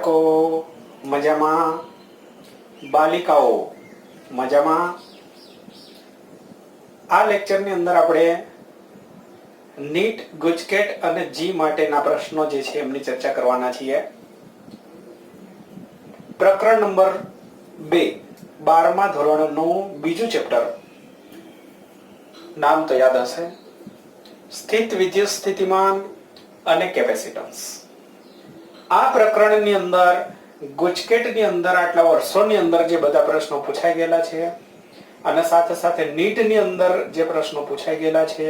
બાળકો મજામાં, બાલિકાઓ મજામાં। આ લેક્ચરની અંદર આપણે નીટ, ગુજકેટ અને જી માટેના પ્રશ્નો જે છે એમની ચર્ચા કરવાના છીએ। પ્રકરણ નંબર 2, 12મા ધોરણનું બીજું ચેપ્ટર, નામ તો યાદ હશે, સ્થિત વિદ્યુત સ્થિતિમાન અને કેપેસિટન્સ। આ પ્રકરણની અંદર ગુજકેટની અંદર આટલા વર્ષોની અંદર જે બધા પ્રશ્નો પૂછાઈ ગયેલા છે અને સાથે સાથે નીટની અંદર જે પ્રશ્નો પૂછાઈ ગયેલા છે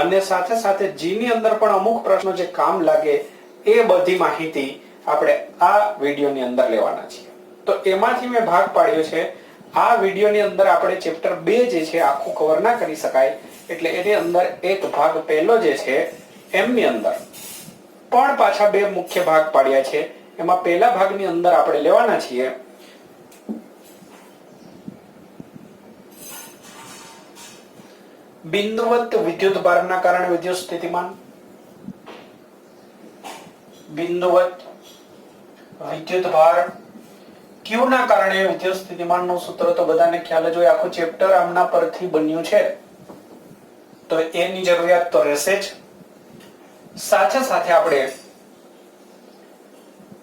અને સાથે સાથે જીની અંદર પણ અમુક પ્રશ્નો જે કામ લાગે એ બધી માહિતી આપણે આ વિડિયોની અંદર લેવાના છીએ। તો એમાંથી મેં ભાગ પાડ્યો છે। આ વિડિયોની અંદર આપણે ચેપ્ટર 2 જે છે આખું કવર ના કરી શકાય, એટલે એની અંદર એક ભાગ પહેલો જે છે એમની અંદર પણ પાછા બે મુખ્ય ભાગ પાડ્યા છે। એમાં પહેલા ભાગની અંદર આપણે લેવાના છીએ બિંદુવત વિદ્યુત ભારના કારણે વિદ્યુત સ્થિતિમાન। બિંદુવત વિદ્યુત ભાર Q ના કારણે વિદ્યુત સ્થિતિમાનનું સૂત્ર તો બધાને ખ્યાલ જ હોય, આખું ચેપ્ટર આમના પરથી બન્યું છે, તો એની જરૂરિયાત તો રહેશે જ। સાથે સાથે આપણે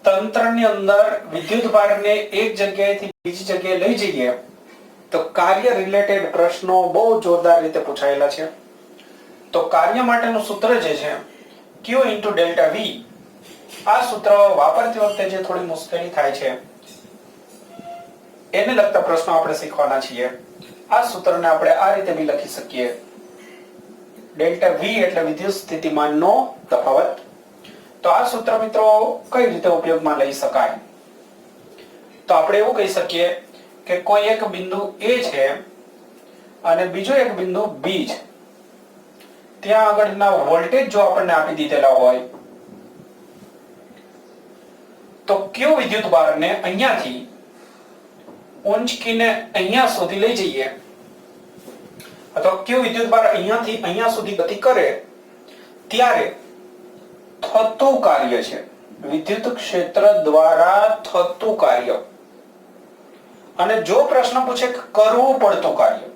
તંત્રની અંદર વિદ્યુત ભારને એક જગ્યાએથી બીજી જગ્યાએ લઈ જઈએ તો કાર્ય રિલેટેડ પ્રશ્નો બહુ જોરદાર રીતે પૂછાયેલા છે। તો કાર્ય માટેનું સૂત્ર જે છે Q * ડેલ્ટા V, આ સૂત્ર વાપરતી વખતે જે થોડી મુશ્કેલી થાય છે એને લગતા પ્રશ્નો આપણે શીખવાના છીએ। આ સૂત્રને આપણે આ રીતે બી લખી શકીએ, ડેલ્ટા V એટલે વિદ્યુત સ્થિતિમાનનો તફાવત। તો આ સૂત્ર મિત્રો કઈ રીતે ઉપયોગમાં લઈ શકાય? તો આપણે એવું કહી શકીએ કે કોઈ એક બિંદુ A છે અને બીજો એક બિંદુ B છે, ત્યાં આગળના વોલ્ટેજ જો આપણને આપી દીધેલા હોય તો Q વિદ્યુત ભારને અહીંયાથી ઊંચકીને અહીંયા સુધી લઈ જઈએ અથવા Q વિદ્યુત ભાર અહીંયાથી અહીંયા સુધી ગતિ કરે ત્યારે થતું કાર્ય છે વિદ્યુત ક્ષેત્ર દ્વારા થતું કાર્ય। અને જો પ્રશ્ન પૂછે કે કરવું પડતું કાર્ય,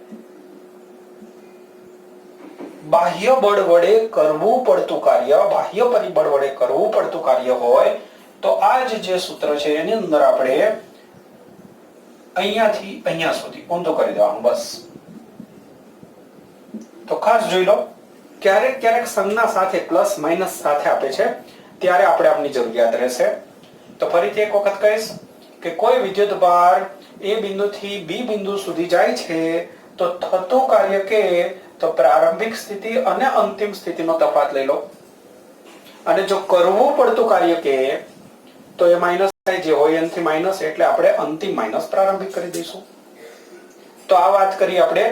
બાહ્ય બળ વડે કરવું પડતું કાર્ય, બાહ્ય પરિબળ વડે કરવું પડતું કાર્ય હોય તો આ જે સૂત્ર છે એની અંદર આપણે અહીંયાથી અહીંયા સુધી ઊંધું કરી દેવાનું બસ। તો ખાસ જોઈ લો, ક્યારેક ક્યારેક સંજ્ઞા સાથે પ્લસ માઇનસ સાથે આપે છે ત્યારે આપણે આપની જરૂરિયાત રહેશે। તો ફરીથી એક વખત કહીશ કે કોઈ વિદ્યુત ભાર એ બિંદુથી બી બિંદુ સુધી જાય છે તો થતું કાર્ય કે તો પ્રારંભિક સ્થિતિ અને અંતિમ સ્થિતિનો તફાવત લઈ લો, અને જો કરવું પડતું કાર્ય કે તો એ માઇનસ થાય, જે હોય એનાથી માઇનસ એટલે આપણે અંતિમ માઇનસ પ્રારંભિક કરી દઈશું। તો આ વાત કરી આપણે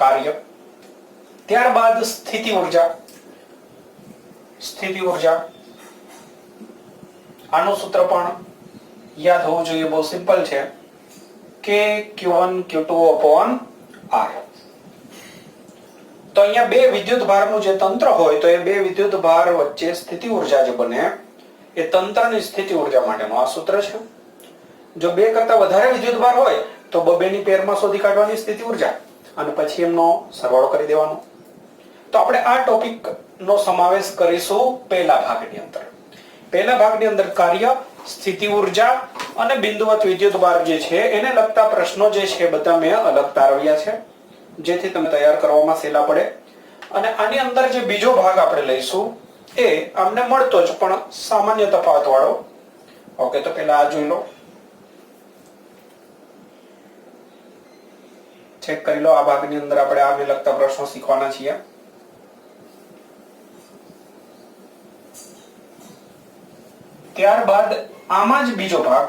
કાર્ય। ત્યારબાદ સ્થિતિ ઊર્જા। સ્થિતિ ઊર્જા આનું સૂત્ર પણ યાદ હોવું જોઈએ, બહુ સિમ્પલ છે, કે Q1 Q2/R। તો અહીંયા બે વિદ્યુત ભારનું જે તંત્ર હોય તો એ બે વિદ્યુત ભાર વચ્ચે સ્થિતિ ઊર્જા જે બને એ તંત્રની સ્થિતિ ઊર્જા માટેનું આ સૂત્ર છે। જો બે કરતા વધારે વિદ્યુત ભાર હોય તો બબેની પેરમાં શોધી કાઢવાની સ્થિતિ ઊર્જા અને પછી એમનો સરવાળો કરી દેવાનો। તો આપણે આ ટોપિક નો સમાવેશ કરીશું પહેલા ભાગની અંદર। પહેલા ભાગની અંદર કાર્ય, સ્થિતિ ઊર્જા અને બિંદુવત વિદ્યુત ભાર જે છે એને લગતા પ્રશ્નો જે છે બધા મેં અલગ તારવ્યા છે જેથી તમે તૈયાર કરવામાં સહેલા પડે। અને આની અંદર જે બીજો ભાગ આપણે લઈશું એ અમને મળતો જ પણ સામાન્ય તફાવત વાળો। ઓકે, તો પહેલા આ જોઈ લો, ચેક કરી લો। આ ભાગની અંદર આપણે આને લગતા પ્રશ્નો શીખવાના છીએ। ત્યારબાદ આમાં જ બીજો ભાગ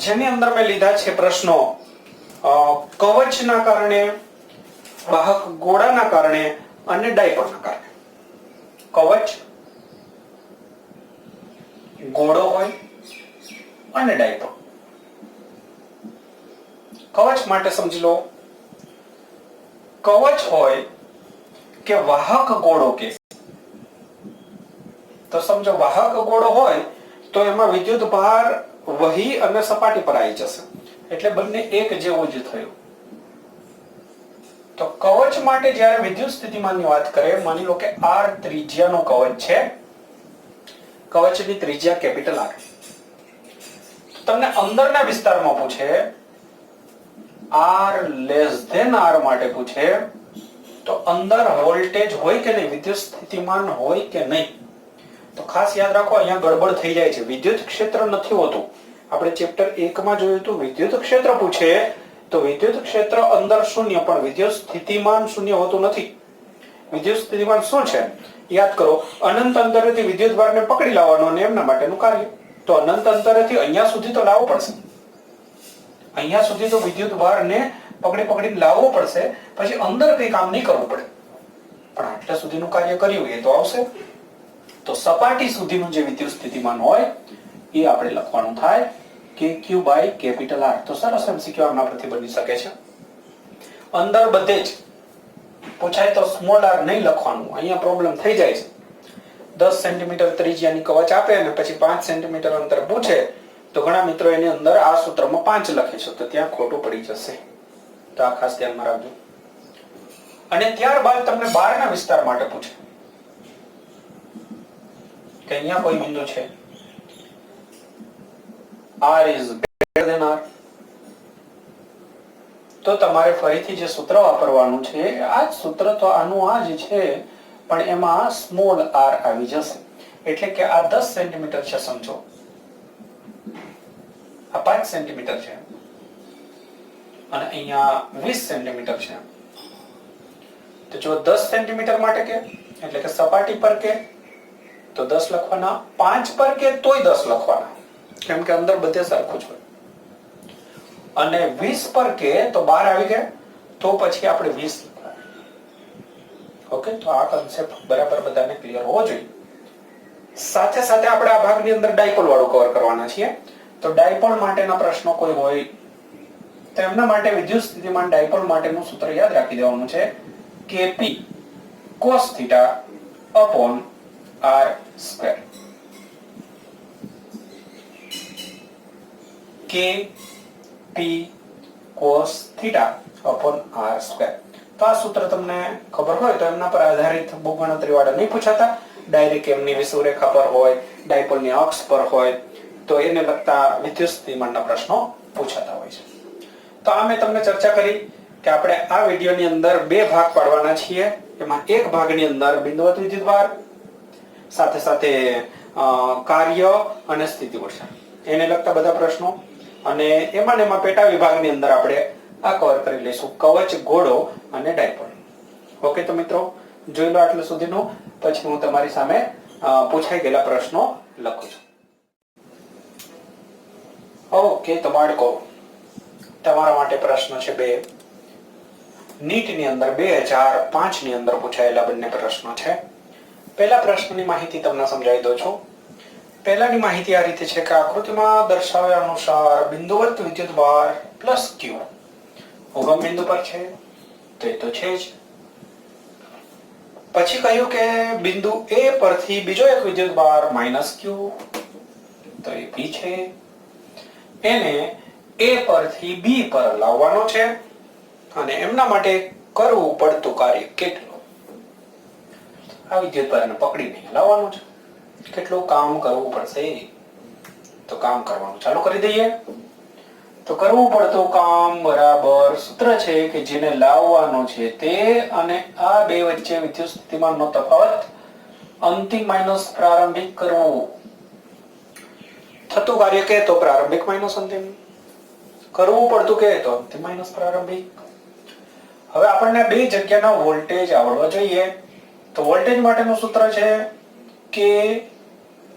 જેની અંદર મેં લીધા છે પ્રશ્નો કવચના કારણે, વાહક ગોળાના કારણે અને ડાયપોલના કારણે। કવચ ગોળો હોય અને ડાયપોલ। કવચ માટે સમજી લો, કવચ હોય કે વાહક ગોળો કે તો સમજો વાહક ગોળો હોય તો એમાં વિદ્યુત ભાર વહી અને સપાટી પર આવી જશે, એટલે બંને એક જેવું જ થયું. તો કવચ માટે જ્યારે વિદ્યુત સ્થિતિમાનની વાત કરે, માની લો કે R ત્રિજ્યાનું કવચ છે, કવચની ત્રિજ્યા કેપિટલ R. તમને અંદરના વિસ્તારમાં પૂછે, R લેસ ધેન R માટે પૂછે, તો અંદર વોલ્ટેજ હોય કે નહીં, વિદ્યુત સ્થિતિમાન હોય કે નહીં. તો ખાસ યાદ રાખો, અહીંયા ગડબડ થઈ જાય છે. વિદ્યુત ક્ષેત્ર નથી હોતું. આપણે ચેપ્ટર 1 માં જોયું હતું, વિદ્યુત ક્ષેત્ર પૂછે તો વિદ્યુત ક્ષેત્ર અંદર શૂન્ય, પણ વિદ્યુત સ્થિતિમાન શૂન્ય હોતું નથી. વિદ્યુત સ્થિતિમાન શું છે યાદ કરો, અનંત અંતરેથી વિદ્યુત ભારને પકડી લાવવાનો અને એમના માટેનું કાર્ય. તો અનંત અંતરેથી અહીંયા સુધી તો લાવવો પડશે, અહીંયા સુધી તો વિદ્યુત ભારને પકડીને લાવવો પડશે, પછી અંદર કઈ કામ નહીં કરવું પડે, પણ આટલા સુધીનું કાર્ય કર્યું એ તો આવશે. તો સપાટી સુધીનું જે વિદ્યુત સ્થિતિમાન હોય એ આપણે લખવાનું થાય KQ બાય કેપિટલ R. તો સરસ MCQ આના પરથી બની શકે છે. અંદર બધે જ પૂછાય તો સ્મોલ r નહીં લખવાનું, અહીંયા પ્રોબ્લેમ થઈ જાય છે. 10 સેન્ટીમીટર ત્રિજ્યાની કવચ આપે અને પછી 5 સેન્ટીમીટર અંતર પૂછે તો ઘણા મિત્રો એની અંદર આ સૂત્રમાં 5 લખે છે, તો ત્યાં ખોટું પડી જશે. તો આ ખાસ ધ્યાનમાં રાખજો. અને ત્યારબાદ તમને બહારના વિસ્તાર માટે પૂછે કે અહીંયા કોઈ બિંદુ છે, R is greater than R, તો તમારે ફરીથી જે સૂત્ર વાપરવાનું છે આ જ સૂત્ર, તો આનું આ જ છે, પણ એમાં સ્મોલ r આવી જશે. એટલે કે આ 10 સેન્ટીમીટર છે સમજો, આ 5 સેન્ટીમીટર છે અને અહીંયા 20 સેન્ટીમીટર છે. તો જો 10 સેન્ટીમીટર માટે કે એટલે કે સપાટી પર કે તો 10 લખવાના, 5 પર કે તોય 10 લખવાના, કેમ કે અંદર બધે સરખું જ હોય. અને 20 પર કે તો 12 આવી ગયા, તો પછી આપણે 20 લખવાના. ઓકે, તો આ કન્સેપ્ટ બરાબર બધાને ક્લિયર હોવો જોઈએ. સાથે સાથે આપણે આ ભાગની અંદર ડાયપોલ વાળું કવર કરવાના છીએ. તો ડાયપોલ માટેના પ્રશ્નો કોઈ હોય તો એમના માટે વિદ્યુત સ્થિતિમાન ડાયપોલ માટેનું સૂત્ર યાદ રાખી દેવાનું છે, Kp cos θ upon r square. Kp cos θ upon r square. તો આ સૂત્ર તમને ખબર હોય તો એમના પર આધારિત બહુ ગણતરી વાળા નહીં પૂછાતા, ડાયરેક્ટ એમની વિષુવરેખા પર હોય, ડાયપોલની અક્ષ પર હોય તો એને લગતા વિદ્યુત સ્થિતિમાનના પ્રશ્નો પૂછાતા હોય છે. તો આ મેં તમને ચર્ચા કરી કે આપણે આ વિડિયોની અંદર 2 ભાગ પાડવાના છીએ. એમાં એક ભાગની અંદર બિંદુવત વિદ્યુતભાર સાથે સાથે કાર્ય અને સ્થિતિ ઊર્જા એને લગતા બધા પ્રશ્નો, અને એમાં પેટા વિભાગની અંદર આપણે આ કવર કરી લઈશું, કવચ, ગોળો અને ડાયપોલ. ઓકે, તો મિત્રો જોઈ લો આટલું સુધીનું, પછી હું તમારી સામે પૂછાઈ ગયેલા પ્રશ્નો લખું છું. ઓકે, તો બાળકો તમારા માટે પ્રશ્ન છે 2. નીટની અંદર 2005 ની અંદર પૂછાયેલા બંને પ્રશ્નો છે. પહેલા પ્રશ્નની માહિતી તમને સમજાવી દઉં છું. પહેલાની માહિતી આ રીતે છે કે આકૃતિમાં દર્શાવ્યા અનુસાર બિંદુવત વિદ્યુતભાર પ્લસ Q ઉગમ બિંદુ પર છે, તો એ તો છે જ. પછી કહ્યું કે બિંદુ A પરથી બીજો એક વિદ્યુતભાર માઇનસ Q, તો એ P છે. એને A પરથી B પર લાવવાનો છે અને એમના માટે કરવું પડતું કાર્ય કેટલું? આ વિદ્યુતભારને પકડીને લાવવાનું છે. કેટલું કામ કરવું પડશે? તો કામ કરવાનું ચાલુ કરી દઈએ. તો કરવું પડતું કામ બરાબર સૂત્ર છે કે જેને લાવવાનો છે તે, અને આ બે વચ્ચે વિદ્યુત સ્થિતિમાનનો તફાવત અંતિમ માઇનસ પ્રારંભિક કરવું. થતું કાર્ય કે તો પ્રારંભિક માઇનસ અંતિમ, કરવું પડતું કે તો અંતિમ માઇનસ પ્રારંભિક. હવે આપણને બે જગ્યાના વોલ્ટેજ આવડવા જોઈએ. તો વોલ્ટેજ માટેનું સૂત્ર છે કે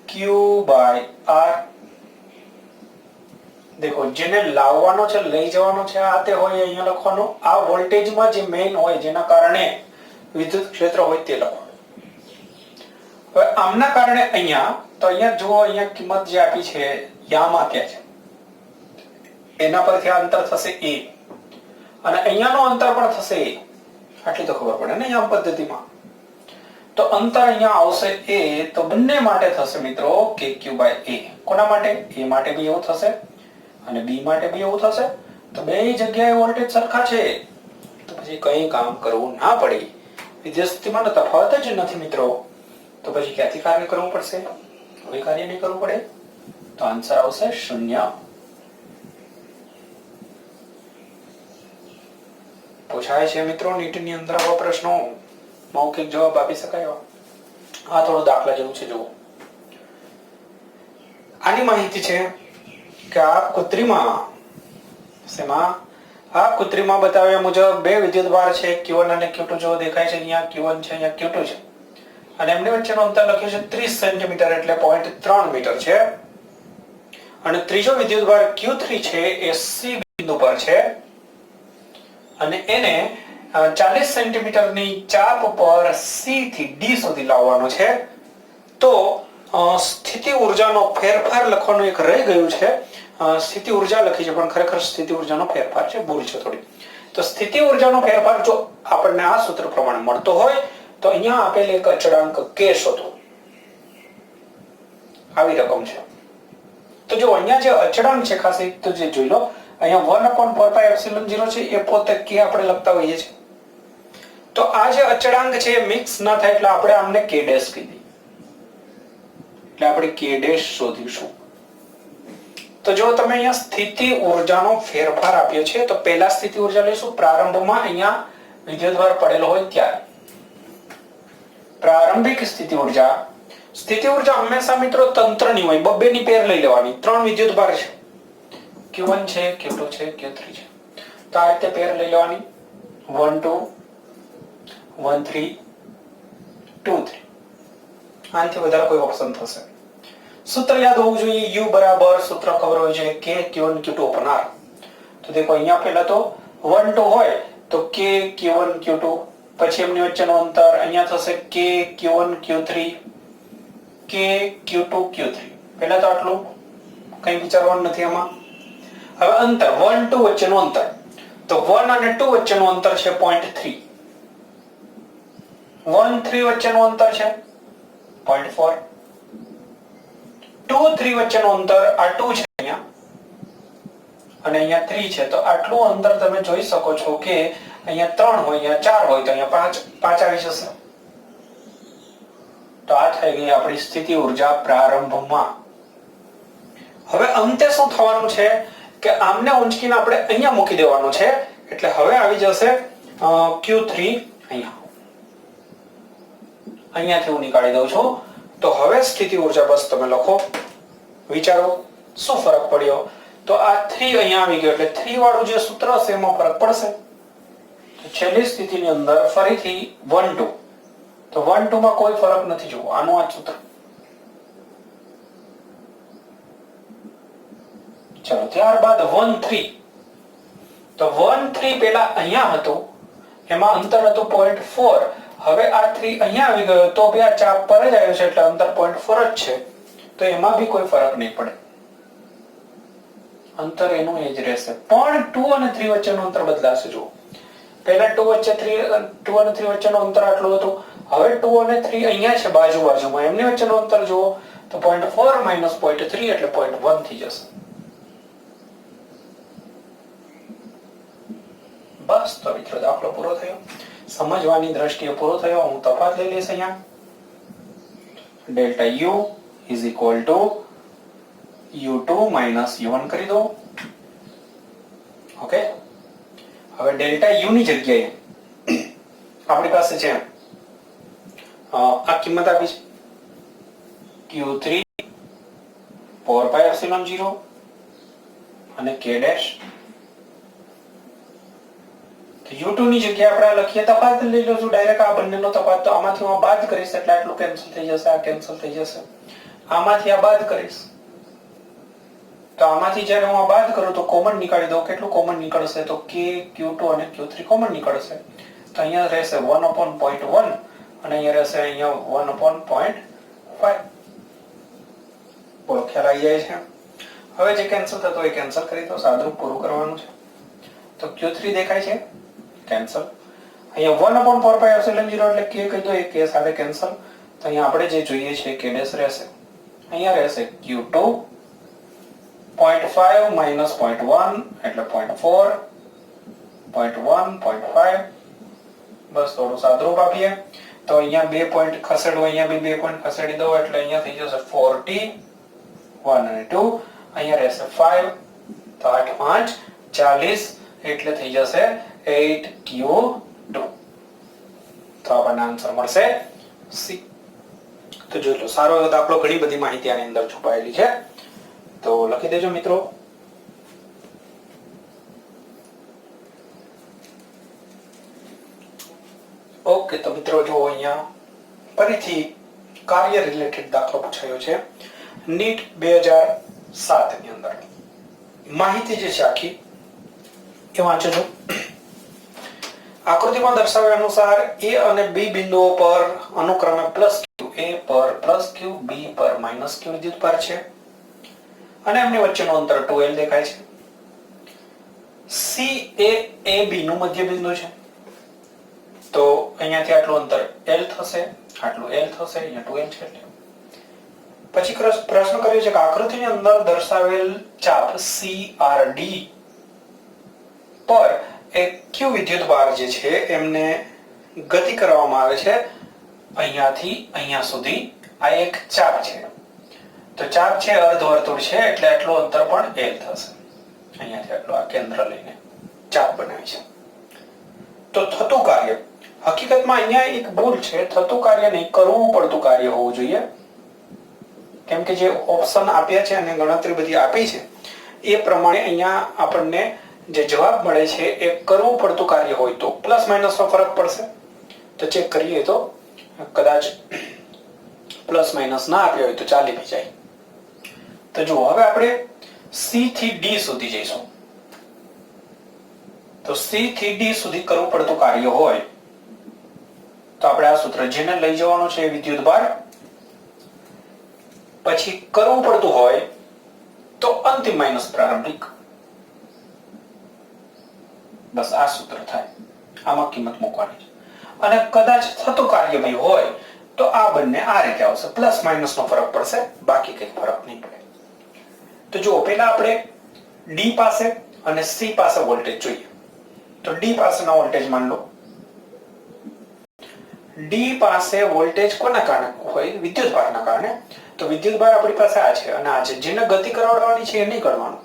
Q બાય R. દેખો, જેને લાવવાનો છે, લઈ જવાનો છે, આ તે હોય અહીંયા લખવાનું. આ વોલ્ટેજમાં જે મેઇન હોય જેના કારણે વિદ્યુત ક્ષેત્ર હોય તે લખવાનું. હવે આમના કારણે અહીંયા, તો અહીંયા જુઓ, અહીંયા કિંમત જે આપી છે યામાં ક્યાં છે, એના પરથી આ અંતર થશે A, અને અહીંયાનો અંતર પણ થશે A. આટલી તો ખબર પડે ને યામ પદ્ધતિમાં. તો અંતર અહીંયા આવશે a, તો બંને માટે થશે મિત્રો kq/a. કોના માટે? a માટે બી એવું થશે અને b માટે બી એવું થશે. તો બે જગ્યાએ વોલ્ટેજ સરખા છે, તો પછી કંઈ કામ કરવું ના પડે. વિદ્યુત સ્થિતિમાન તફાવત જ નથી મિત્રો, તો પછી ક્યાંથી કાર્ય કરવું પડશે? કોઈ કાર્ય નહીં કરવું પડે. તો આન્સર આવશે 0. પૂછાય છે મિત્રો નીટની અંદર આવા પ્રશ્નો, મૌખિક જવાબ આપી શકાય. આ થોડો દાખલા જેવું છે, જુઓ. આની માહિતી છે કે આ કૃત્રિમાં બતાવ્યા મુજબ બે વિદ્યુતભાર છે Q1 અને Q2. જો દેખાય છે અહીંયા Q1 છે, અહીંયા Q2 છે, અને એમની વચ્ચેનું અંતર લખ્યું છે 30 સેન્ટીમીટર એટલે 0.3 મીટર છે. અને ત્રીજો વિદ્યુતભાર Q3 છે એ C બિંદુ પર છે અને એને 40 સેન્ટીમીટરની ચાપ પર C થી D સુધી લાવવાનો છે. તો સ્થિતિ ઊર્જાનો ફેરફાર લખવાનું એક રહી ગયું છે. સ્થિતિ ઊર્જા લખી છે પણ ખરેખર સ્થિતિ ઊર્જાનો ફેરફાર છે, ભૂલ છે થોડી. તો સ્થિતિ ઊર્જાનો ફેરફાર જો આપણને આ સૂત્ર પ્રમાણે મળતો હોય તો અહીંયા આપેલ એક અચળાંક k શોધો. આવી રકમ છે. તો જો અહીંયા જે અચળાંક છે ખાસ એક તો જે જોઈ લો, અહીંયા 1/4πε0 છે એ પોતે k આપણે લખતા હોઈએ છીએ. તો આ જે અચળાંક છે એ મિક્સ ના થાય એટલે આપણે આમને k ડેશ કીધી, એટલે આપણે k ડેશ શોધીશું. તો જો તમે અહીંયા સ્થિતિ ઊર્જાનો ફેરફાર આપ્યો છે તો પહેલા સ્થિતિ ઊર્જા લઈશું પ્રારંભમાં, અહીંયા વિદ્યુતભાર પડેલો હોય ત્યારે. પ્રારંભિક સ્થિતિ ઊર્જા હંમેશા મિત્રો તંત્રની હોય, બબ્બેની પેર લઈ લેવાની. 3 વિદ્યુતભાર છે, Q1 છે, Q2 છે, Q3 છે. તો આ રીતે પેર લઈ લેવાની, 1 2 1 3 2 3. આનાથી વધારે કોઈ ઓપ્શન થશે. સૂત્ર યાદ હોવું જોઈએ, u બરાબર સૂત્ર ખબર હોય છે k q1 q2 upon r. તો દેખો અહીંયા પહેલા તો 1 2 હોય તો k q1 q2, પછી એમની વચ્ચેનું અંતર અહીંયા થશે k q1 q3 k q2 q3. પહેલા તો આટલું, કંઈ વિચારવાનું નથી આમાં. હવે અંતર 1 2 વચ્ચેનું અંતર, તો 1 અને 2 વચ્ચેનું અંતર છે 0.3. 1 3 વચ્ચેનું અંતર છે 0.4. 2 3 વચ્ચેનું અંતર આ 2 છે અહીંયા અને અહીંયા 3 છે. તો આટલું અંતર તમે જોઈ શકો છો કે અહીંયા 3 હોય, અહીંયા 4 હોય, તો અહીંયા 5 આવી જશે. તો આ થઈ ગઈ આપણી સ્થિતિ ઊર્જા પ્રારંભમાં. હવે અંતે શું થવાનું છે કે આમને ઊંચકીને આપણે અહીંયા મૂકી દેવાનું છે, એટલે હવે આવી જશે Q3 અહીંયાથી હું નીકાળી દઉં છું. તો હવે સ્થિતિ ઊર્જા બસ તમે લખો, વિચારો શું ફરક પડ્યો. તો આ 3 અહીંયા આવી ગયો એટલે 3 વાળું જે સૂત્ર હશે એમાં ફરક પડશે. તો છેલ્લી સ્થિતિની અંદર ફરીથી 1 2, તો 1 2 માં કોઈ ફરક નથી. જુઓ આનું આ સૂત્ર. ચલો ત્યારબાદ 1 3, તો 1 3 પેલા અહીંયા હતું, એમાં અંતર હતું 0.4. હવે આ 3 અહીંયા આવી ગયો તો બી આ ચાપ પર જ આવ્યો છે એટલે અંતર 0.4 જ છે, તો એમાં બી કોઈ ફરક નહીં પડે, અંતર એનું એ જ રહેશે. પણ 2 અને 3 વચ્ચેનું અંતર બદલાશે. જુઓ પહેલા 2 અને 3 વચ્ચેનું અંતર આટલું હતું, હવે 2 અને 3 અહીંયા છે બાજુમાં, એમની વચ્ચેનું અંતર જુઓ તો 0.4 - 0.3 એટલે 0.1 થઈ જશે. બસ તો મિત્રો દાખલો પૂરો થયો, સમજવાની દ્રષ્ટિએ પૂરો થયો. હું તફાત લઈ લઈશ અહીંયા. Delta U is equal to U2 minus U1 કરી દો. ઓકે, હવે ડેલ્ટા U ની જગ્યાએ આપણી પાસે છે આ કિંમત આપી છે Q3 4πε0 અને K ડેશ. તો U2 ની જગ્યાએ આપણે લખીએ તફાત લઈ લઉં ડાયરેક્ટ. આ બંનેનો તફાત તો આમાંથી હું બાદ કરીશ એટલે આટલું કેન્સલ થઈ જશે, આ કેન્સલ થઈ જશે, આમાંથી આ બાદ કરીશ. તો આમાંથી જ્યારે હું આ બાદ કરું તો કોમન નીકાળી દઉં. કેટલું કોમન નીકળશે? તો K Q2 અને Q3 કોમન નીકળશે. તો અહીંયા રહેશે 1/0.1 અને અહીંયા રહેશે અહીંયા 1/0.5. બોલો ખ્યાલ આવી જાય છે? હવે જે કેન્સલ થતો એ કેન્સલ કરી દો, સાદુરૂપ પૂરું કરવાનું છે. તો Q3 દેખાય છે, કેન્સલ. અહીંયા 1/4 પાઈ એપ્સિલોન 0 એટલે કે કહી દો, એ કે સાથે કેન્સલ. તો અહીંયા આપણે જે જોઈએ છે કે ડેશ રહેશે. અહીંયા રહેશે q2 0.5 minus 0.1 એટલે 0.4 0.1 0.5. બસ થોડું સાદરૂપ આપીએ તો અહીંયા 2 પોઈન્ટ ખસેડો, અહીંયા બી 2 પોઈન્ટ ખસેડી દો એટલે અહીંયા થઈ જશે 40 1 અને 2. અહીંયા રહેશે 5 તો 8 5 40 એટલે થઈ જશે 8q2. તો આપણને આન્સર મળશે સી. તો જોઈ લો, સારો એવો દાખલો, ઘણી બધી માહિતી આની અંદર છુપાયેલી છે. તો લખી દેજો મિત્રો. ઓકે, તો મિત્રો જો અહીંયા ફરીથી કાર્ય રિલેટેડ દાખલો પૂછાયો છે નીટ 2007 ની અંદર. માહિતી જે છે આખી એ વાંચો છો. આકૃતિમાં દર્શાવ્યા અનુસાર a અને b બિંદુઓ પર અનુક્રમે q, a પર +q, b પર -q વિદ્યુતભાર છે અને એમની વચ્ચેનું અંતર 2l દેખાય છે. c એ ab નું મધ્ય બિંદુ છે. તો અહીંયાથી આટલું અંતર l થશે, આટલું l થશે, અહીંયા 2l છે. પછી પ્રશ્ન કર્યો છે કે આકૃતિની અંદર દર્શાવેલ ચાપ CRD પર એક q વિદ્યુતભાર જે છે એમને ગતિ કરવામાં આવે છે અહીંયાથી અહીંયા સુધી. આ એક ચાપ છે. તો ચાપ છે અર્ધવર્તુળ છે એટલે આટલું અંતર પણ l થશે. અહીંયાથી આટલું આ કેન્દ્ર લઈને ચાપ બનાવી છે. તો થતું કાર્ય, હકીકતમાં અહીંયા એક ભૂલ છે, થતું કાર્ય નહીં, કરવું પડતું કાર્ય હોવું જોઈએ. કેમ કે જે ઓપ્શન આપ્યા છે અને ગણતરી બધી આપી છે એ પ્રમાણે અહીંયા આપણને જે જવાબ મળે છે એ કરવું પડતું કાર્ય હોય તો પ્લસ માઇનસ નો ફરક પડશે. તો ચેક કરીએ તો કદાચ પ્લસ માઇનસ ના આપ્યા હોય તો ચાલી બી જાય. તો જો હવે આપણે C થી D સુધી જઈશું. તો C થી D સુધી કરવું પડતું કાર્ય હોય તો આપણે આ સૂત્ર જેને લઈ જવાનું છે વિદ્યુતભાર, પછી કરવું પડતું હોય તો અંતિમ માઇનસ પ્રારંભિક. બસ આ સૂત્ર થાય, આમાં કિંમત મૂકવાની છે. અને કદાચ થતું કાર્ય બી હોય તો આ બંને આ રીતે આવશે, પ્લસ માઇનસ નો ફરક પડશે, બાકી કઈ ફરક નહીં પડે. તો જો પહેલા આપણે D પાસે અને C પાસે વોલ્ટેજ જોઈએ. તો D પાસેના વોલ્ટેજ માન લો. D પાસે વોલ્ટેજ કોના કારણે હોય? વિદ્યુતભારના કારણે. તો વિદ્યુતભાર આપણી પાસે આ છે અને આ છે. જેને ગતિ કરાવવાની છે એ નહીં કરવાનું,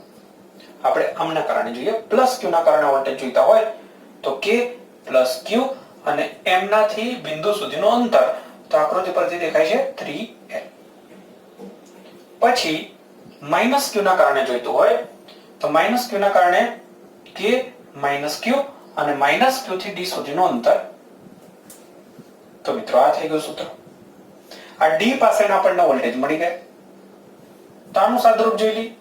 આપણે આમના કારણે જોઈએ. પ્લસ q ના કારણે વોલ્ટેજ જોઈતા હોય તો k પ્લસ q અને m નાથી બિંદુ સુધીનું અંતર, તો આકૃતિ પરથી દેખાય છે 3l. પછી માઇનસ q ના કારણે જોઈતું હોય તો માઇનસ q ના કારણે k માઇનસ q અને માઇનસ q થી d સુધીનું અંતર. તો મિત્રો આ થઈ ગયું સૂત્ર. આ D પાસેના આપણને વોલ્ટેજ મળી ગયા. તો આનું સાદુરૂપ જોઈ લઈએ.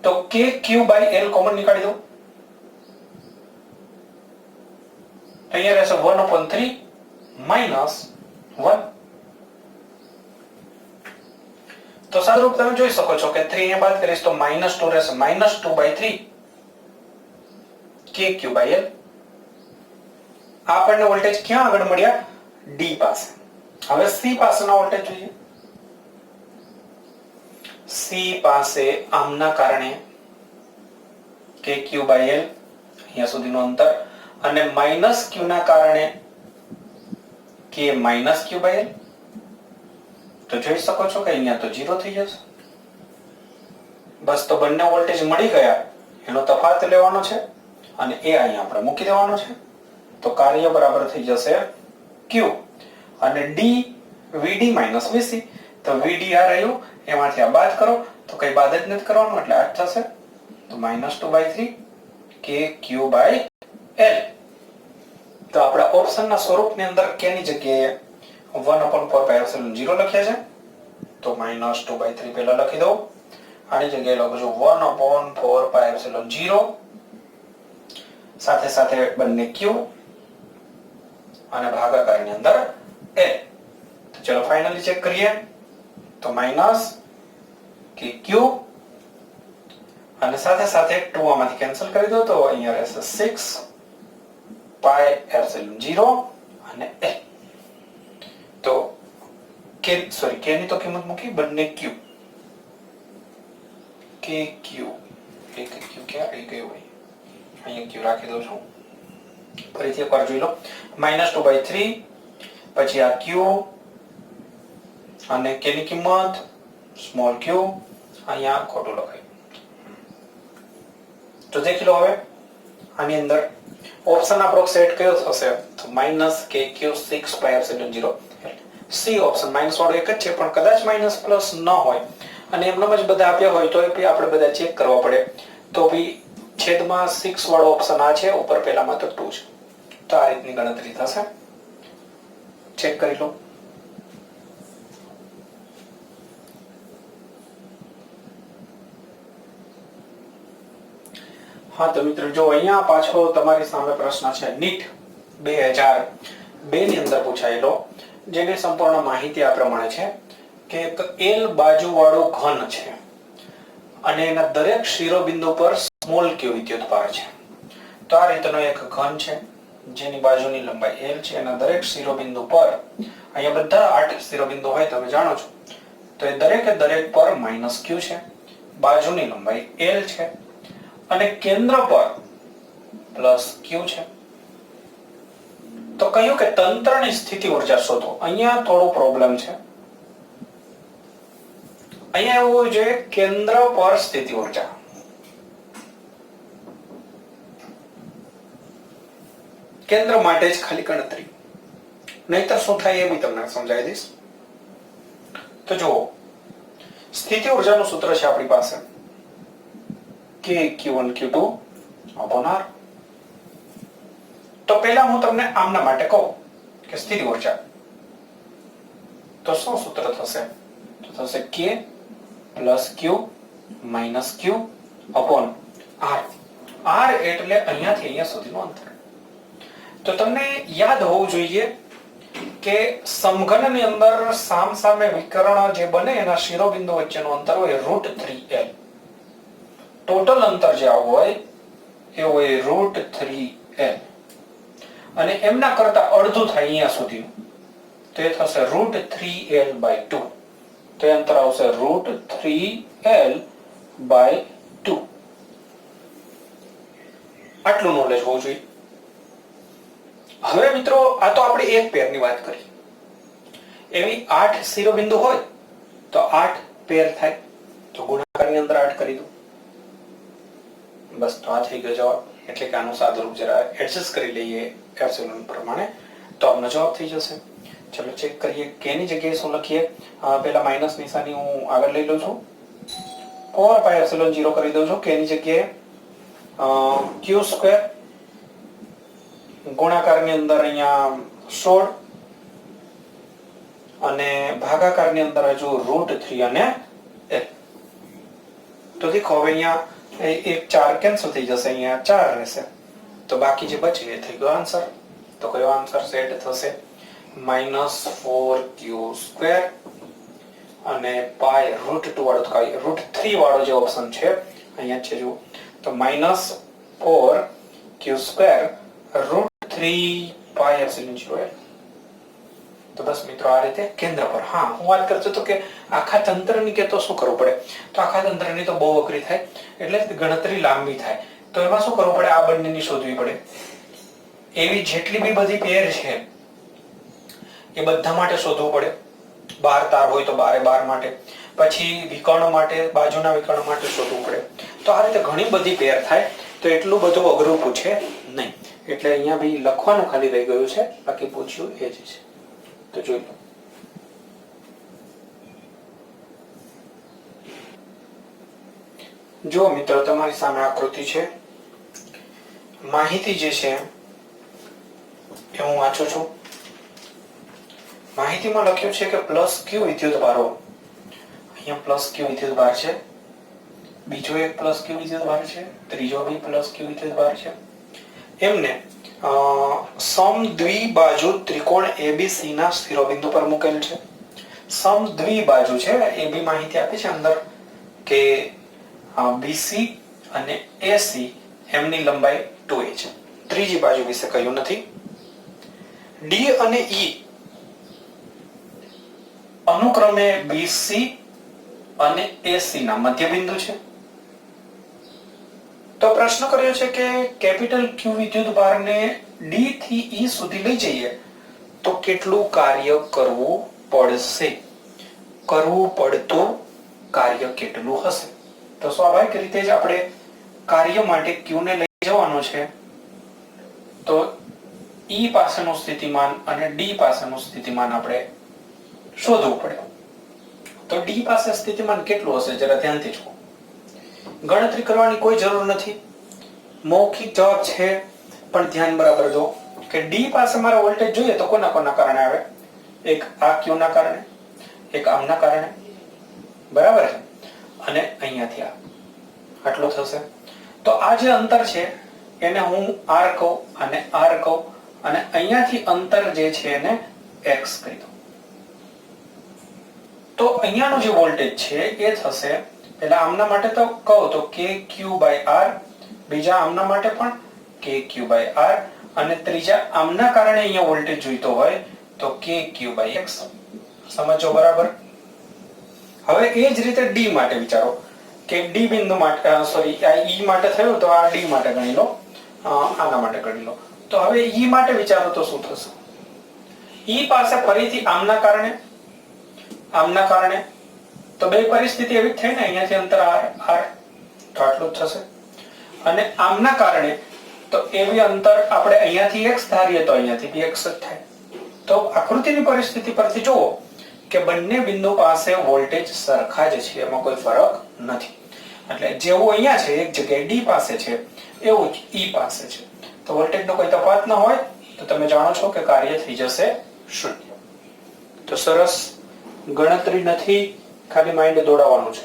તો k q by l common નીકાળી દો. અહીંયા રહેશે 1/3 minus 1. તો સાદુરૂપ તમે જોઈ શકો છો કે 3 ને બાદ કરીશ તો -2 રહેશે, -2/3 k q by l. આપણને વોલ્ટેજ ક્યાં આગળ મળ્યા? D પાસે. હવે C પાસેનો વોલ્ટેજ જોઈએ. C પાસે આમના કારણે kq by l અહીંયા સુધીનું અંતર અને માઇનસ q ના કારણે k minus q by l. તો જોઈ શકો છો કે અહીંયા તો 0 થઈ જશે. બસ તો બંને વોલ્ટેજ મળી ગયા, એનો તફાવત લેવાનો છે અને એ અહીંયા આપણે મૂકી દેવાનો છે. તો કાર્ય બરાબર થઈ જશે q અને d vd minus vc. તો vd આ રહ્યું, એમાંથી આ બાદ કરો તો કઈ બાદ જ નથી કરવાનું એટલે 8 થશે. તો -2/3 k q by l. તો આપણા ઓપ્શનના સ્વરૂપની અંદર k ની જગ્યાએ 1/4 પાઈ એપ્સિલોન 0 લખ્યા છે. તો -2/3 પહેલા લખી દો. આની જગ્યાએ લખો છો 1/4 પાઈ એપ્સિલોન 0 સાથે સાથે બંને q અને ભાગાકારની અંદર l. તો ચલો ફાઇનલી ચેક કરીએ. તો માઈનસ કે q અને સાથે સાથે 2 આમાંથી કેન્સલ કરી દો તો અહીંયા રહેશે 6 પાઈ એપ્સિલોન 0 અને L. તો કે ની તો કિંમત મૂકી, બંને Q કે Q એક Q ક્યાં રહી ગયો હોય, અહીંયા Q રાખી દઉં છું. ફરીથી એકવાર જોઈ લો. -2/3 પછી આ Q અને K ની કિંમત સ્મોલ q, અહીંયા ખોટું લખાય. તો દેખી લો હવે આની અંદર ઓપ્શન આપણો સેટ કયો થશે, તો -kq 6πε0. સી ઓપ્શન માઈનસ વાળો એક જ છે, પણ કદાચ માઈનસ પ્લસ ન હોય અને એમનો જ બધા આપ્યા હોય તો આપણે બધા ચેક કરવા પડે. તો ભી છેદમાં 6 વાળો ઓપ્શન આ છે, ઉપર પહેલામાં તો 2 છે. તો આ રીતની ગણતરી થશે, ચેક કરી લો. હા તો મિત્રો જો અહીંયા પાછો તમારી સામે પ્રશ્ન છે નીટ 2002 ની અંદર પૂછાયેલો, જેની સંપૂર્ણ માહિતી આ પ્રમાણે છે કે એક L બાજુ વાળો ઘન છે અને એના દરેક શિરોબિંદુ પર સ્મોલ q વિદ્યુતભાર છે. તો આ રીતનો એક ઘન છે જેની બાજુની લંબાઈ L છે, એના દરેક શિરોબિંદુ પર, અહીંયા બધા 8 શિરોબિંદુ હોય તમે જાણો છો, તો એ દરેકે દરેક પર -q છે, બાજુની લંબાઈ L છે અને કેન્દ્ર પર +q છે. તો કહ્યું કે તંત્રની સ્થિતિ ઊર્જા શોધો. અહીંયા થોડો પ્રોબ્લેમ છે, અહીંયા એવું હોવું જોઈએ કેન્દ્ર પર સ્થિતિ ઊર્જા. કેન્દ્ર માટે જ ખાલી ગણતરી, નહીતર શું થાય એ બી તમને સમજાવી દઈશ. તો જુઓ, સ્થિતિ ઊર્જાનું સૂત્ર છે આપણી પાસે Q1 Q2 upon R. તો પહેલા હું તમને આમના માટે કહું કે સ્થિતિ ઊર્જા, તો શું સૂત્ર થશે, તો થશે K + Q - Q upon R. R એટલે અહીંયાથી અહીંયા સુધીનું અંતર. તો તમને યાદ હોવું જોઈએ કે સમઘનની અંદર સામસામે વિકર્ણ જે બને એના શિરોબિંદુ વચ્ચેનું અંતર હોય √3L. ટોટલ અંતર જે આવું હોય એ હોય √3L અને એમના કરતા અડધું થાય અહીંયા સુધીનું, તો એ થશે √3L/2. તો એ અંતર આવશે √3L/2. આટલું નોલેજ હોવું જોઈએ. હવે મિત્રો આ તો આપણે એક પેરની વાત કરી, એવી 8 શિરોબિંદુ હોય તો 8 પેર થાય, તો ગુણાકારની અંદર 8 કરી દો. બસ તો આ થઈ ગયો જવાબ. એટલે કે આનું સાદુરૂપ જરા એડજસ્ટ કરી લઈએ એપ્સિલોન પ્રમાણે તો આપણો જવાબ થઈ જશે. ચલો ચેક કરીએ. કે ની જગ્યાએ શું લખીએ, પહેલા માઈનસ નિશાની હું આગળ લઈ લઉં છું, 4πε0 કરી દઉં છું. કે ની જગ્યાએ q² ગુણાકારની અંદર અહીંયા 16 અને ભાગાકારની અંદર હજુ √3 અને L. તો દેખો હવે અહીંયા એક 4 કેન્સલ થઈ જશે, અહીંયા 4 રહેશે, તો બાકી જે બચે એ થઈ ગયો આન્સર. તો કયો આન્સર સેટ થશે, -4q² અને પાઈ √2 વાળો √3 વાળો જે ઓપ્શન છે અહીંયા છે જો, તો -4q² √3πε0L. તો બસ મિત્રો આ રીતે કેન્દ્ર પર. હા હું વાત કરતો હતો કે આખા તંત્રની કે તો શું કરવું પડે, તો આખા તંત્રની તો બહુ અઘરી થાય, એટલે ગણતરી લાંબી થાય. તો એમાં શું કરવું પડે, આ બંનેની શોધવી પડે. એવી જેટલી બી બધી પેર છે એ બધા માટે શોધવું પડે. 12 તાર હોય તો 12 માટે, પછી વિકર્ણ માટે, બાજુના વિકર્ણ માટે શોધવું પડે. તો આ રીતે ઘણી બધી પેર થાય, તો એટલું બધું અઘરું પૂછે નહીં. એટલે અહીંયા બી લખવાનું ખાલી રહી ગયું છે, બાકી પૂછ્યું એ જ છે. તો જોઈ લો. જો મિત્રો તમારી સામે આકૃતિ છે, માહિતી જે છે એ હું વાંચું છું. માહિતીમાં લખ્યું છે કે +q વિદ્યુતભારો, અહીંયા +q વિદ્યુતભાર છે, બીજો એક +q વિદ્યુતભાર છે, ત્રીજો બી +q વિદ્યુતભાર છે. એમને સમદ્વિબાજુ ત્રિકોણ ABC ના શિરોબિંદુ પર મૂકેલ છે. સમદ્વિબાજુ છે એ બી માહિતી આપી છે અંદર કે BC અને AC એમની લંબાઈ 2a છે. ત્રીજી બાજુ વિશે કહ્યું નથી. ડી અને ઈ અનુક્રમે બીસી અને એસી ના મધ્યબિંદુ છે. તો પ્રશ્ન કર્યો છે કે કેપિટલ ક્યુ વિદ્યુત ભારને ડી થી ઈ સુધી લઈ જઈએ તો કેટલું કાર્ય કરવું પડશે, કરવું પડતું કાર્ય કેટલું હશે. તો સ્વાભાવિક રીતે જ આપણે કાર્ય માટે ક્યુ ને લઈ જવાનું છે. તો ઈ પાસેનું સ્થિતિમાન અને ડી પાસેનું સ્થિતિમાન આપણે શોધવું પડે. તો ડી પાસે સ્થિતિમાન કેટલું હશે જરા ધ્યાનથી જુઓ. ગણતરી કરવાની કોઈ જરૂર નથી, મૌખિક જવાબ છે, પણ ધ્યાન બરાબર દો કે ડી પાસે મારે વોલ્ટેજ જોઈએ તો કોના કોના કારણે આવે. એક આ ક્યુ ના કારણે, એક આમના કારણે, બરાબર છે, અને અહીંયાથી આટલું થશે. તો આ જે અંતર છે એને હું આર કહું અને આર કહું, અને અહીંયાથી અંતર જે છે એને એક્સ કહી દઉં. તો અહીંયાનું જે વોલ્ટેજ છે એ થશે, પહેલા આમના માટે તો કહો તો કે ક્યુ બાય આર, બીજા આમના માટે પણ કે ક્યુ બાય આર, અને ત્રીજા આમના કારણે અહીંયા વોલ્ટેજ જોઈતો હોય તો કે ક્યુ બાય એક્સ. સમજો બરાબર. હવે એ જ રીતે ડી માટે વિચારો કે ડી બિંદુ માટે, સોરી આ ઈ માટે થયું તો આ ડી માટે ગણી લો, આના માટે ગણી લો. તો હવે ઈ માટે વિચારો તો શું થશે. ઈ પાસે ફરીથી આમના કારણે, આમના કારણે, તો બે પરિસ્થિતિ એવી થઈ ને, અહીંયાથી અંતર આર આર તો આટલું જ થશે, અને આમના કારણે તો એવી અંતર આપણે અહીંયાથી x ધારીએ તો અહીંયાથી બી x જ થાય. તો આકૃતિની પરિસ્થિતિ પરથી જુઓ કે બંને બિંદુ પાસે વોલ્ટેજ સરખા જ છે, એમાં કોઈ ફરક નથી. એટલે જેવું અહીંયા છે એક જગ્યાએ ડી પાસે છે એવું જ ઈ પાસે છે. તો વોલ્ટેજનો કોઈ તફાવત ન હોય તો તમે જાણો છો કે કાર્ય થઈ જશે શૂન્ય. તો સરસ, ગણતરી નથી, ખાલી માઇન્ડ દોડાવવાનું છે.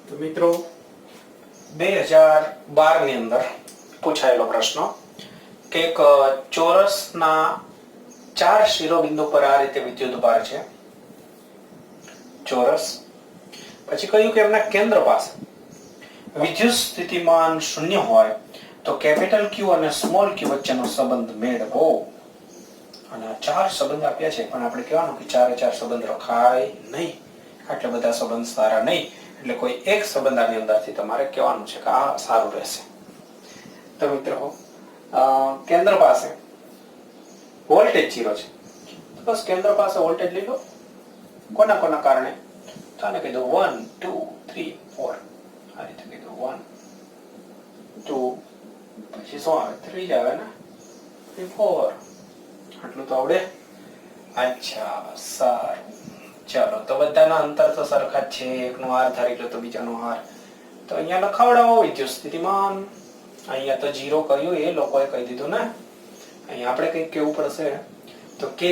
તો મિત્રો 2012 ની અંદર પૂછાયેલો પ્રશ્ન કે એક ચોરસના 4 શિરોબિંદુ પર આ રીતે વિદ્યુતભાર છે, ચોરસ. પછી કહ્યું કે એમના કેન્દ્ર પાસે વિદ્યુત સ્થિતિમાન શૂન્ય હોય તો કેપિટલ ક્યુ અને સ્મોલ ક્યુ વચ્ચેનો સંબંધ મેળવો. અને 4 સંબંધ આપ્યા છે, પણ આપણે કહેવાનું કે 4 સંબંધ રખાય નહીં, આટલા બધા સંબંધ સારા નહીં. એટલે કોઈ એક સંબંધ આની અંદરથી તમારે કહેવાનું છે કે આ સારું રહેશે. તો મિત્રો કેન્દ્ર પાસે વોલ્ટેજ 0 છે, બસ કેન્દ્ર પાસે વોલ્ટેજ લઈ લો. કોના કોના કારણે? તો આને કહી દો 1 2 3 4, આ રીતે કહી દો 1 2, પછી શું આવે 3 આવે ને, 4. આટલું તો આવડે. અચ્છા, સારું, ચાલો. તો બધાના અંતર તો સરખા જ છે, એકનો હાર ધારી લો તો બીજાનો હાર. તો અહીંયા લખાવડાવો વિદ્યુત સ્થિતિમાન. અહીંયા તો 0 કર્યું એ લોકોએ કહી દીધું ને, અહીંયા આપણે કંઈક કેવું પડશે. તો કે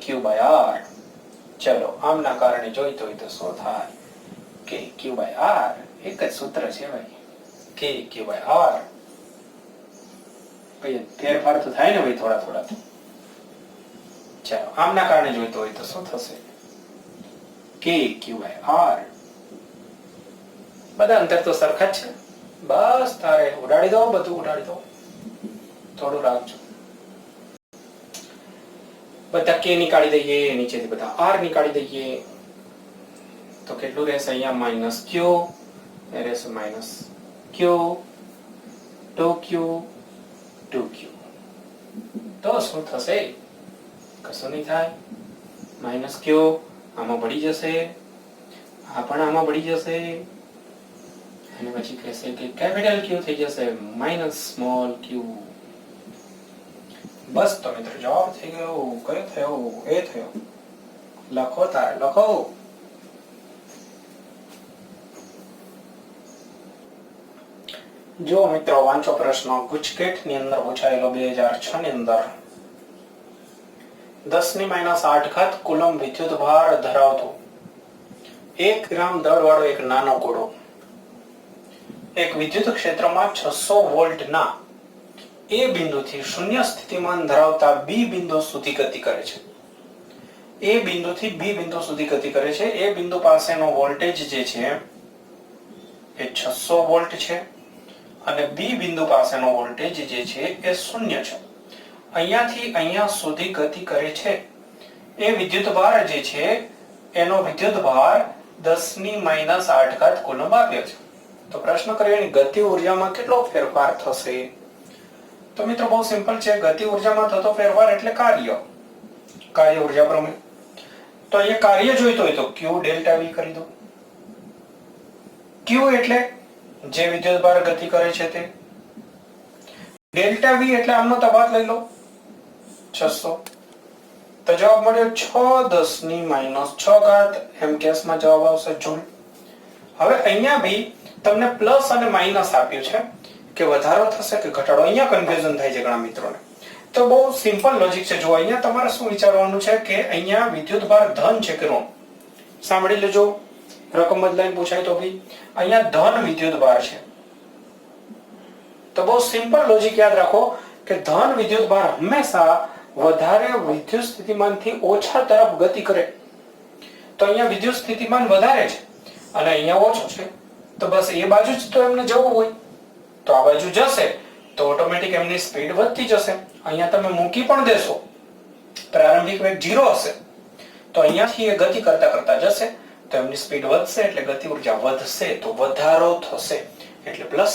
ક્યુ બાય આર. ચલો, આમના કારણે જોઈતો હોય તો શું થાય, કે ક્યુ બાય આર. એક જ સૂત્ર છે ભાઈ, કે ક્યુ બાય આર. ભાઈ ફેરફાર તો થાય ને ભાઈ, થોડા થોડા. ચાલો, આમના કારણે જોઈતો હોય તો શું થશે, કે ક્યુ બાય આર. બધા અંતર તો સરખા જ છે, બસ તારે ઉડાડી દો, બધું ઉડાડી દો. થોડું રાખજો. બધા કે નીકાળી દઈએ, નીચેથી બધા આર નીકાળી દઈએ. તો કેટલું રહેશે અહીંયા, માઇનસ ક્યુ, એ રહેશે માઇનસ ક્યુ, 2q 2q. તો શું થશે, કશું નહીં થાય. માઇનસ ક્યુ આમાં ભળી જશે, આ પણ આમાં ભળી જશે, અને પછી કહેશે કે કેપિટલ ક્યુ થઈ જશે માઇનસ સ્મોલ ક્યુ. બસ તો મિત્રો જવાબ થઈ ગયો. કયો થયો? એ થયો. લખો તારે, લખો. જો મિત્રો વાંચો પ્રશ્ન. ગુજકેટ ની અંદર પૂછાયેલો 2006 ની અંદર 10⁻8 કુલમ વિદ્યુત ભાર ધરાવતો 1 ગ્રામ દળ વાળો એક નાનો ગોળો એક વિદ્યુત ક્ષેત્રમાં 600 વોલ્ટના એ બિંદુથી શૂન્ય સ્થિતિમાન ધરાવતા બી બિંદુ સુધી ગતિ કરે છે. એ બિંદુથી બી બિંદુ સુધી ગતિ કરે છે. એ બિંદુ પાસેનો વોલ્ટેજ જે છે એ 600 વોલ્ટ છે અને બી બિંદુ પાસેનો વોલ્ટેજ જે છે એ 0 છે. અહીંયાથી અહીંયા સુધી ગતિ કરે છે એ વિદ્યુતભાર જે છે એનો વિદ્યુતભાર 10⁻⁸ કુલમ આપ્યો છે. તો પ્રશ્ન કર્યો એની ગતિ ઉર્જામાં કેટલો ફેરફાર થશે? તો મિત્રો બહુ સિમ્પલ છે. ગતિ ઉર્જામાં થતો ફેરફાર એટલે કાર્ય ઉર્જા પ્રમેય. તો અહીંયા કાર્ય જોઈતો હોય તો Q ડેલ્ટા V કરી દો. Q એટલે જે વિદ્યુતભાર ગતિ કરે છે તે, ડેલ્ટા V એટલે આમનો તફાવત લઈ લો 600. તો જવાબ મળ્યો 6 × 10⁻⁶ એમ કેસમાં જવાબ આવશે જૂલ. હવે અહીંયા બી તમને પ્લસ અને માઇનસ આપ્યું છે કે વધારો થશે કે ઘટાડો. અહીંયા કન્ફ્યુઝન થાય છે ઘણા મિત્રોને. તો બહુ સિમ્પલ લોજિક છે. જો અહીંયા તમારે શું વિચારવાનું છે કે અહીંયા વિદ્યુતભાર ધન છે કે ઋણ. સાંભળી લેજો, રકમ બદલાઈને પૂછાય તો બી અહીંયા ધન વિદ્યુતભાર છે. તો બહુ સિમ્પલ લોજિક યાદ રાખો કે ધન વિદ્યુતભાર હંમેશા વધારે વિદ્યુત સ્થિતિમાનથી ઓછા તરફ ગતિ કરે. તો અહીંયા વિદ્યુત સ્થિતિમાન વધારે છે અને અહીંયા ઓછો છે, તો બસ એ બાજુ જ તો એમને જવું હોય તો આ બાજુ જશે તો ઓટોમેટિક એમની સ્પીડ વધતી જશે. અહીંયા તમે મૂકી પણ દેશો, પ્રારંભિક વેગ 0 હશે, તો અહીંયાથી એ ગતિ કરતા કરતા જશે તો એમની સ્પીડ વધશે એટલે ગતિ ઉર્જા વધશે, તો વધારો થશે એટલે પ્લસ.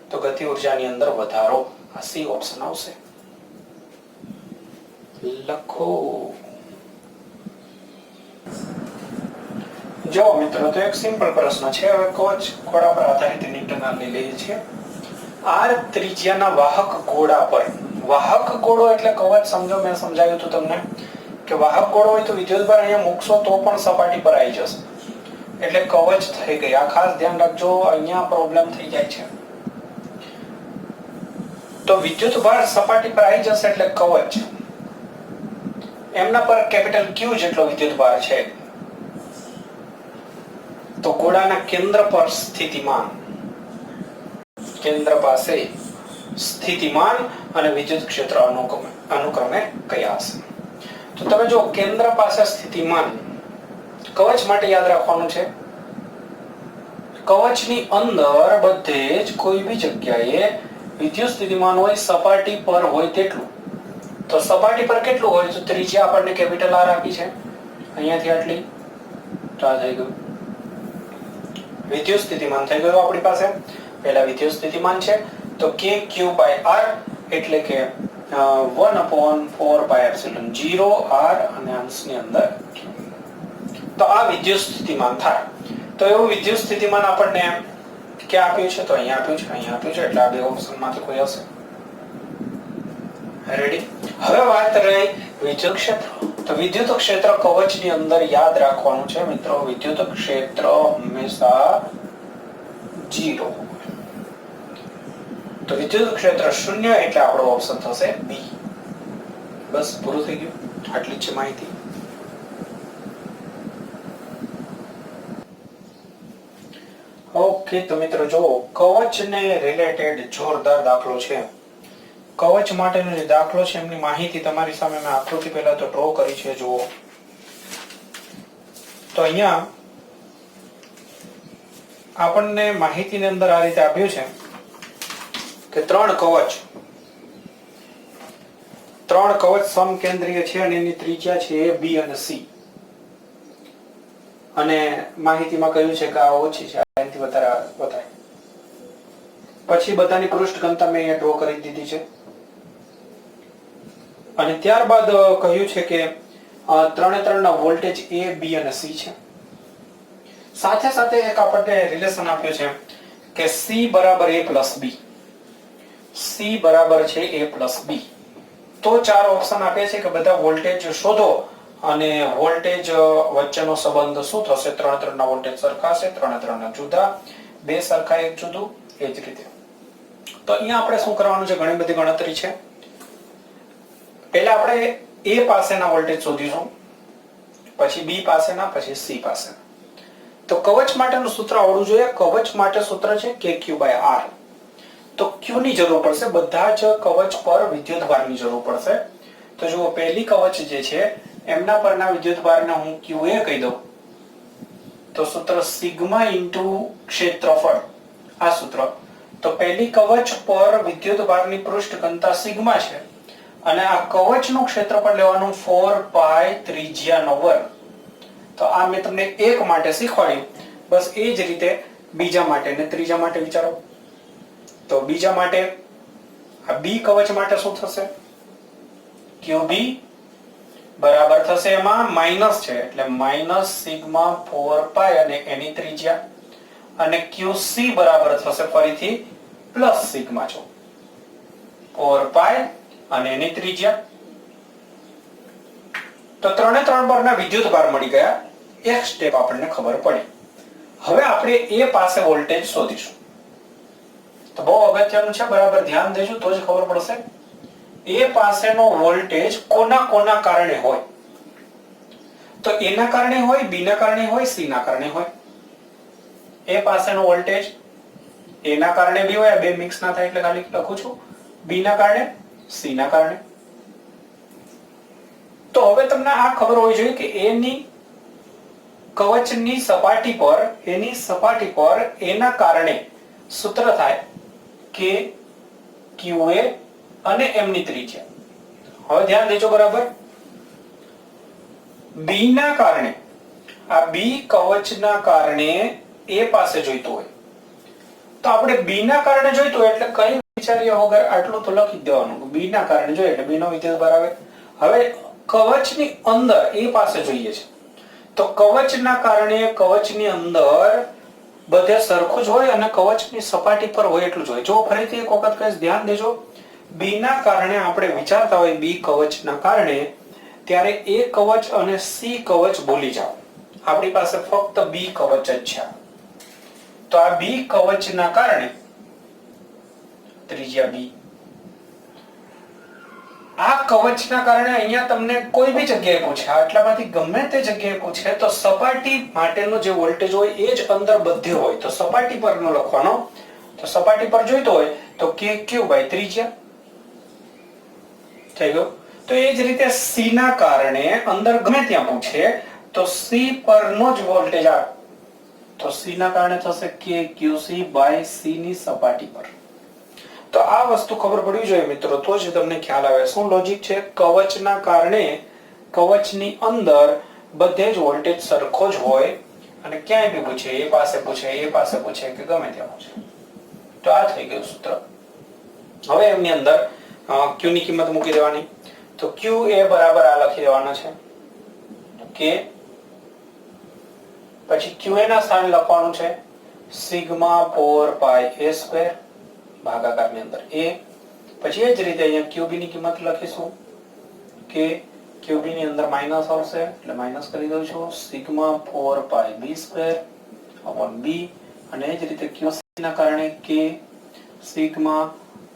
તો ગતિ ઉર્જાની અંદર વધારો. આ સી ઓપ્શન આવશે. લખો. જો મિત્રો તો એક સિમ્પલ પ્રશ્ન છે. હવે કવચ ગોળા પર આધારિત ઇન્ટરનલ લઈએ છીએ. આર ત્રિજ્યાના વાહક ગોળા પર, વાહક ગોળો એટલે કવચ સમજો, મેં સમજાવ્યું હતું તમને કે વાહક ગોળો હોય તો વિદ્યુતભાર અહીંયા મૂકશો તો પણ સપાટી પર આવી જશે એટલે કવચ થઈ ગઈ. આ ખાસ ધ્યાન રાખજો, અહીંયા પ્રોબ્લેમ થઈ જાય છે. તો વિદ્યુતભાર સપાટી પર આવી જશે એટલે કવચ. એમના પર કેપિટલ Q જેટલો વિદ્યુતભાર છે. તો ગોળાના કેન્દ્ર પર સ્થિતિમાન, કેન્દ્ર પાસે સ્થિતિમાન અને વિદ્યુત ક્ષેત્ર અનુક્રમે કયા હશે? તો તમે જો કેન્દ્ર પાસે સ્થિતિમાન, કવચ માટે યાદ રાખવાનું છે કવચની અંદર બધે જ કોઈ બી જગ્યાએ વિદ્યુત સ્થિતિમાન હોય સપાટી પર હોય તેટલું. તો સપાટી પર કેટલું હોય? તો ત્રિજ્યા આપણને કેપિટલ R આપી છે, અહીંયાથી આટલી, તો આ થઈ ગયું વિદ્યુત સ્થિતિમાન થઈ ગયું આપણી પાસે. પહેલા વિદ્યુત સ્થિતિમાન છે તો KQ/R એટલે કે 1/4πε0 R અને અંશની અંદર Q. તો આ વિદ્યુત સ્થિતિમાન થાય. તો એવું વિદ્યુત સ્થિતિમાન આપણને ક્યાં આપ્યું છે? તો અહીંયા આપ્યું છે, અહીંયા આપ્યું છે, એટલે આ બે ઓપ્શનમાંથી કોઈ હશે. રેડી. હવે વાત રહી વિદ્યુત ક્ષેત્ર. તો વિદ્યુત ક્ષેત્ર કવચની અંદર યાદ રાખવાનું છે મિત્રો, વિદ્યુત ક્ષેત્ર હંમેશા 0. તો વિદ્યુત ક્ષેત્ર 0 એટલે આપણો ઓપ્શન થશે બી. બસ પૂરું થઈ ગયું. આટલી જ છે માહિતી. ઓકે, તો મિત્રો જો કવચને રિલેટેડ જોરદાર દાખલો છે. કવચ માટેનો જે દાખલો છે એમની માહિતી તમારી સામે મેં આકૃતિ પહેલા તો ડ્રો કરી છે, જુઓ. તો અહીંયા આપણને માહિતીની અંદર આ રીતે આપ્યું છે કે ત્રણ કવચ સમકેન્દ્રીય છે અને એની ત્રિજ્યા છે A, B અને C. અને માહિતીમાં કહ્યું છે કે આ ઓછી છે, આનાથી વધારે. પછી બધાની પૃષ્ઠ ઘનતા મેં અહીંયા ડ્રો કરી દીધી છે. અને ત્યારબાદ કહ્યું છે કે ત્રણેના વોલ્ટેજ A, B અને C છે. સાથે સાથે એક આપણને રિલેશન આપ્યું છે કે C બરાબર A પ્લસ B. C બરાબર છે A પ્લસ B. તો ચાર ઓપ્શન આપે છે કે બધા વોલ્ટેજ શોધો અને વોલ્ટેજ વચ્ચેનો સંબંધ શું થશે? ત્રણના વોલ્ટેજ સરખા છે, ત્રણના જુદા, બે સરખા એક જુદું, એ જ રીતે. તો અહીંયા આપણે શું કરવાનું છે? ઘણી બધી ગણતરી છે. પહેલા આપણે A પાસેના વોલ્ટેજ શોધીશું, પછી B પાસેના, પછી C પાસેના. તો કવચ માટેનું સૂત્ર આવડવું જોઈએ. કવચ માટે સૂત્ર છે KQ/R. તો Q ની જરૂર પડશે, બધા જ કવચ પર વિદ્યુતભારની જરૂર પડશે. તો જુઓ, પહેલી કવચ જે છે એમના પરના વિદ્યુતભારને હું QA કહી દઉં તો સૂત્ર સિગ્મા ઇન્ટુ ક્ષેત્રફળ, આ સૂત્ર. તો પહેલી કવચ પર વિદ્યુતભારની પૃષ્ઠ ઘનતા સિગ્મા છે અને આ કવચનું ક્ષેત્રફળ લેવાનું 4 પાઈ ત્રિજ્યાનો વર્ગ. તો આ મેં તમને એક માટે શીખવાડ્યું. બસ એ જ રીતે બીજા માટે ને ત્રીજા માટે વિચારો. તો બીજા માટે આ બી કવચ માટે શું થશે? QB બરાબર થશે, એમાં માઈનસ છે એટલે માઈનસ સિગ્મા 4 પાઈ અને એની ત્રિજ્યા, અને QC બરાબર થશે ફરીથી પ્લસ સિગ્મા 4 પાઈ અને એની ત્રિજ્યા. તો ત્રણે ત્રણ પરના વિદ્યુતભાર મળી ગયા. એક સ્ટેપ આપણને ખબર પડી. હવે આપણે એ પાસે વોલ્ટેજ શોધીશું. તો બહુ અગત્યનું છે, બરાબર ધ્યાન દેજો તો જ ખબર પડશે. એ પાસેનો વોલ્ટેજ કોના કોના કારણે હોય? તો એ ના કારણે હોય, બી ના કારણે હોય, સી ના કારણે હોય. એ પાસેનો વોલ્ટેજ એ ના કારણે બી હોય, બે મિક્સ ના થાય એટલે ખાલી લખું છું, બી ના કારણે, સી ના કારણે. તો હવે તમને આ ખબર હોવી જોઈએ કે એની કવચની સપાટી પર એના કારણે સૂત્ર થાય કે QA અને એમની ત્રિજ્યા. હવે ધ્યાન દેજો બરાબર. બી ના કારણે, આ બી કવચના કારણે એ પાસે જોઈતું હોય તો આપણે બી ના કારણે જોઈતું હોય એટલે કઈ વિચાર્યા વગર આટલું તો લખી દેવાનું. બી ના કારણે જોઈએ એટલે બી નો વિદ્યુતભાર આવે. હવે કવચની અંદર એ પાસે જોઈએ છે તો કવચના કારણે કવચની અંદર બધે સરખું જ હોય અને કવચની સપાટી પર હોય એટલું જ હોય. જો ફરીથી એક વખત કહીશ, ધ્યાન દેજો. બી ના કારણે આપણે વિચારતા હોય બી કવચના કારણે, ત્યારે એ કવચ અને સી કવચ ભૂલી જાઓ. આપણી પાસે ફક્ત બી કવચ જ છે. તો આ બી કવચના કારણે ત્રિજ્યા બી, આ કવચના કારણે અહીંયા તમને કોઈ બી જગ્યાએ પૂછે, આટલામાંથી ગમે તે જગ્યાએ પૂછે તો સપાટી માટેનો જે વોલ્ટેજ હોય એ જ અંદર બધે હોય. તો સપાટી પરનો લખવાનો. તો સપાટી પર જોઈતો હોય તો KQ બાય ત્રિજ્યા થઈ ગયો. તો એ જ રીતે સી ના કારણે અંદર ગમે ત્યાં પૂછે તો સી પરનો જ વોલ્ટેજ આવે તો સી ના કારણે થશે KQC બાય સી ની સપાટી પર. તો આ વસ્તુ ખબર પડવી જોઈએ મિત્રો, તો જ તમને ખ્યાલ આવે શું લોજિક છે. કવચના કારણે કવચની અંદર બધે જ વોલ્ટેજ સરખો જ હોય અને ક્યાંય બી પૂછે, એ પાસે પૂછે, એ પાસે પૂછે કે ગમે ત્યાં પૂછે. તો આ થઈ ગયું સૂત્ર. હવે એમની અંદર Q ની કિંમત મૂકી દેવાની. તો QA બરાબર આ લખી દેવાના છે કે પછી QA ના સ્થાને લખવાનું છે સિગ્મા 4 પાઈ a સ્ક્વેર ભાગાકારની અંદર a. પછી એ જ રીતે અહીંયા QB ની કિંમત લખીશું કે QB ની અંદર માઈનસ આવશે એટલે માઈનસ કરી દઉં છું, સિગ્મા 4 પાઈ b સ્ક્વેર અપોન b. અને એ જ રીતે QC ના કારણે k સિગ્મા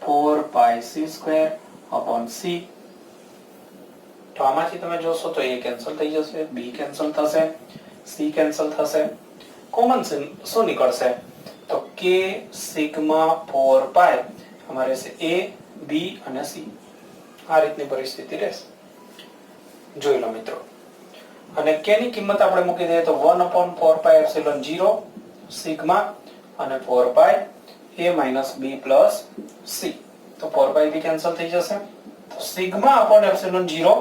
4 પાઈ c સ્ક્વેર અપોન c. તો આમાંથી તમે જોશો તો a કેન્સલ થઈ જશે, b કેન્સલ થશે, c કેન્સલ થશે. કોમન શું નીકળશે? તો k સિગ્મા 4 પાઈ અમારે છે a b અને c. આ રીતની પરિસ્થિતિ રહેશે. જોઈ લો મિત્રો. અને k ની કિંમત આપણે મૂકી દઈએ તો 1/4 પાઈ એપ્સિલોન 0 સિગ્મા અને 4 પાઈ a minus b plus c. તો 4 પાઈ b કેન્સલ થઈ જશે તો સિગ્મા અપોન એપ્સિલોન 0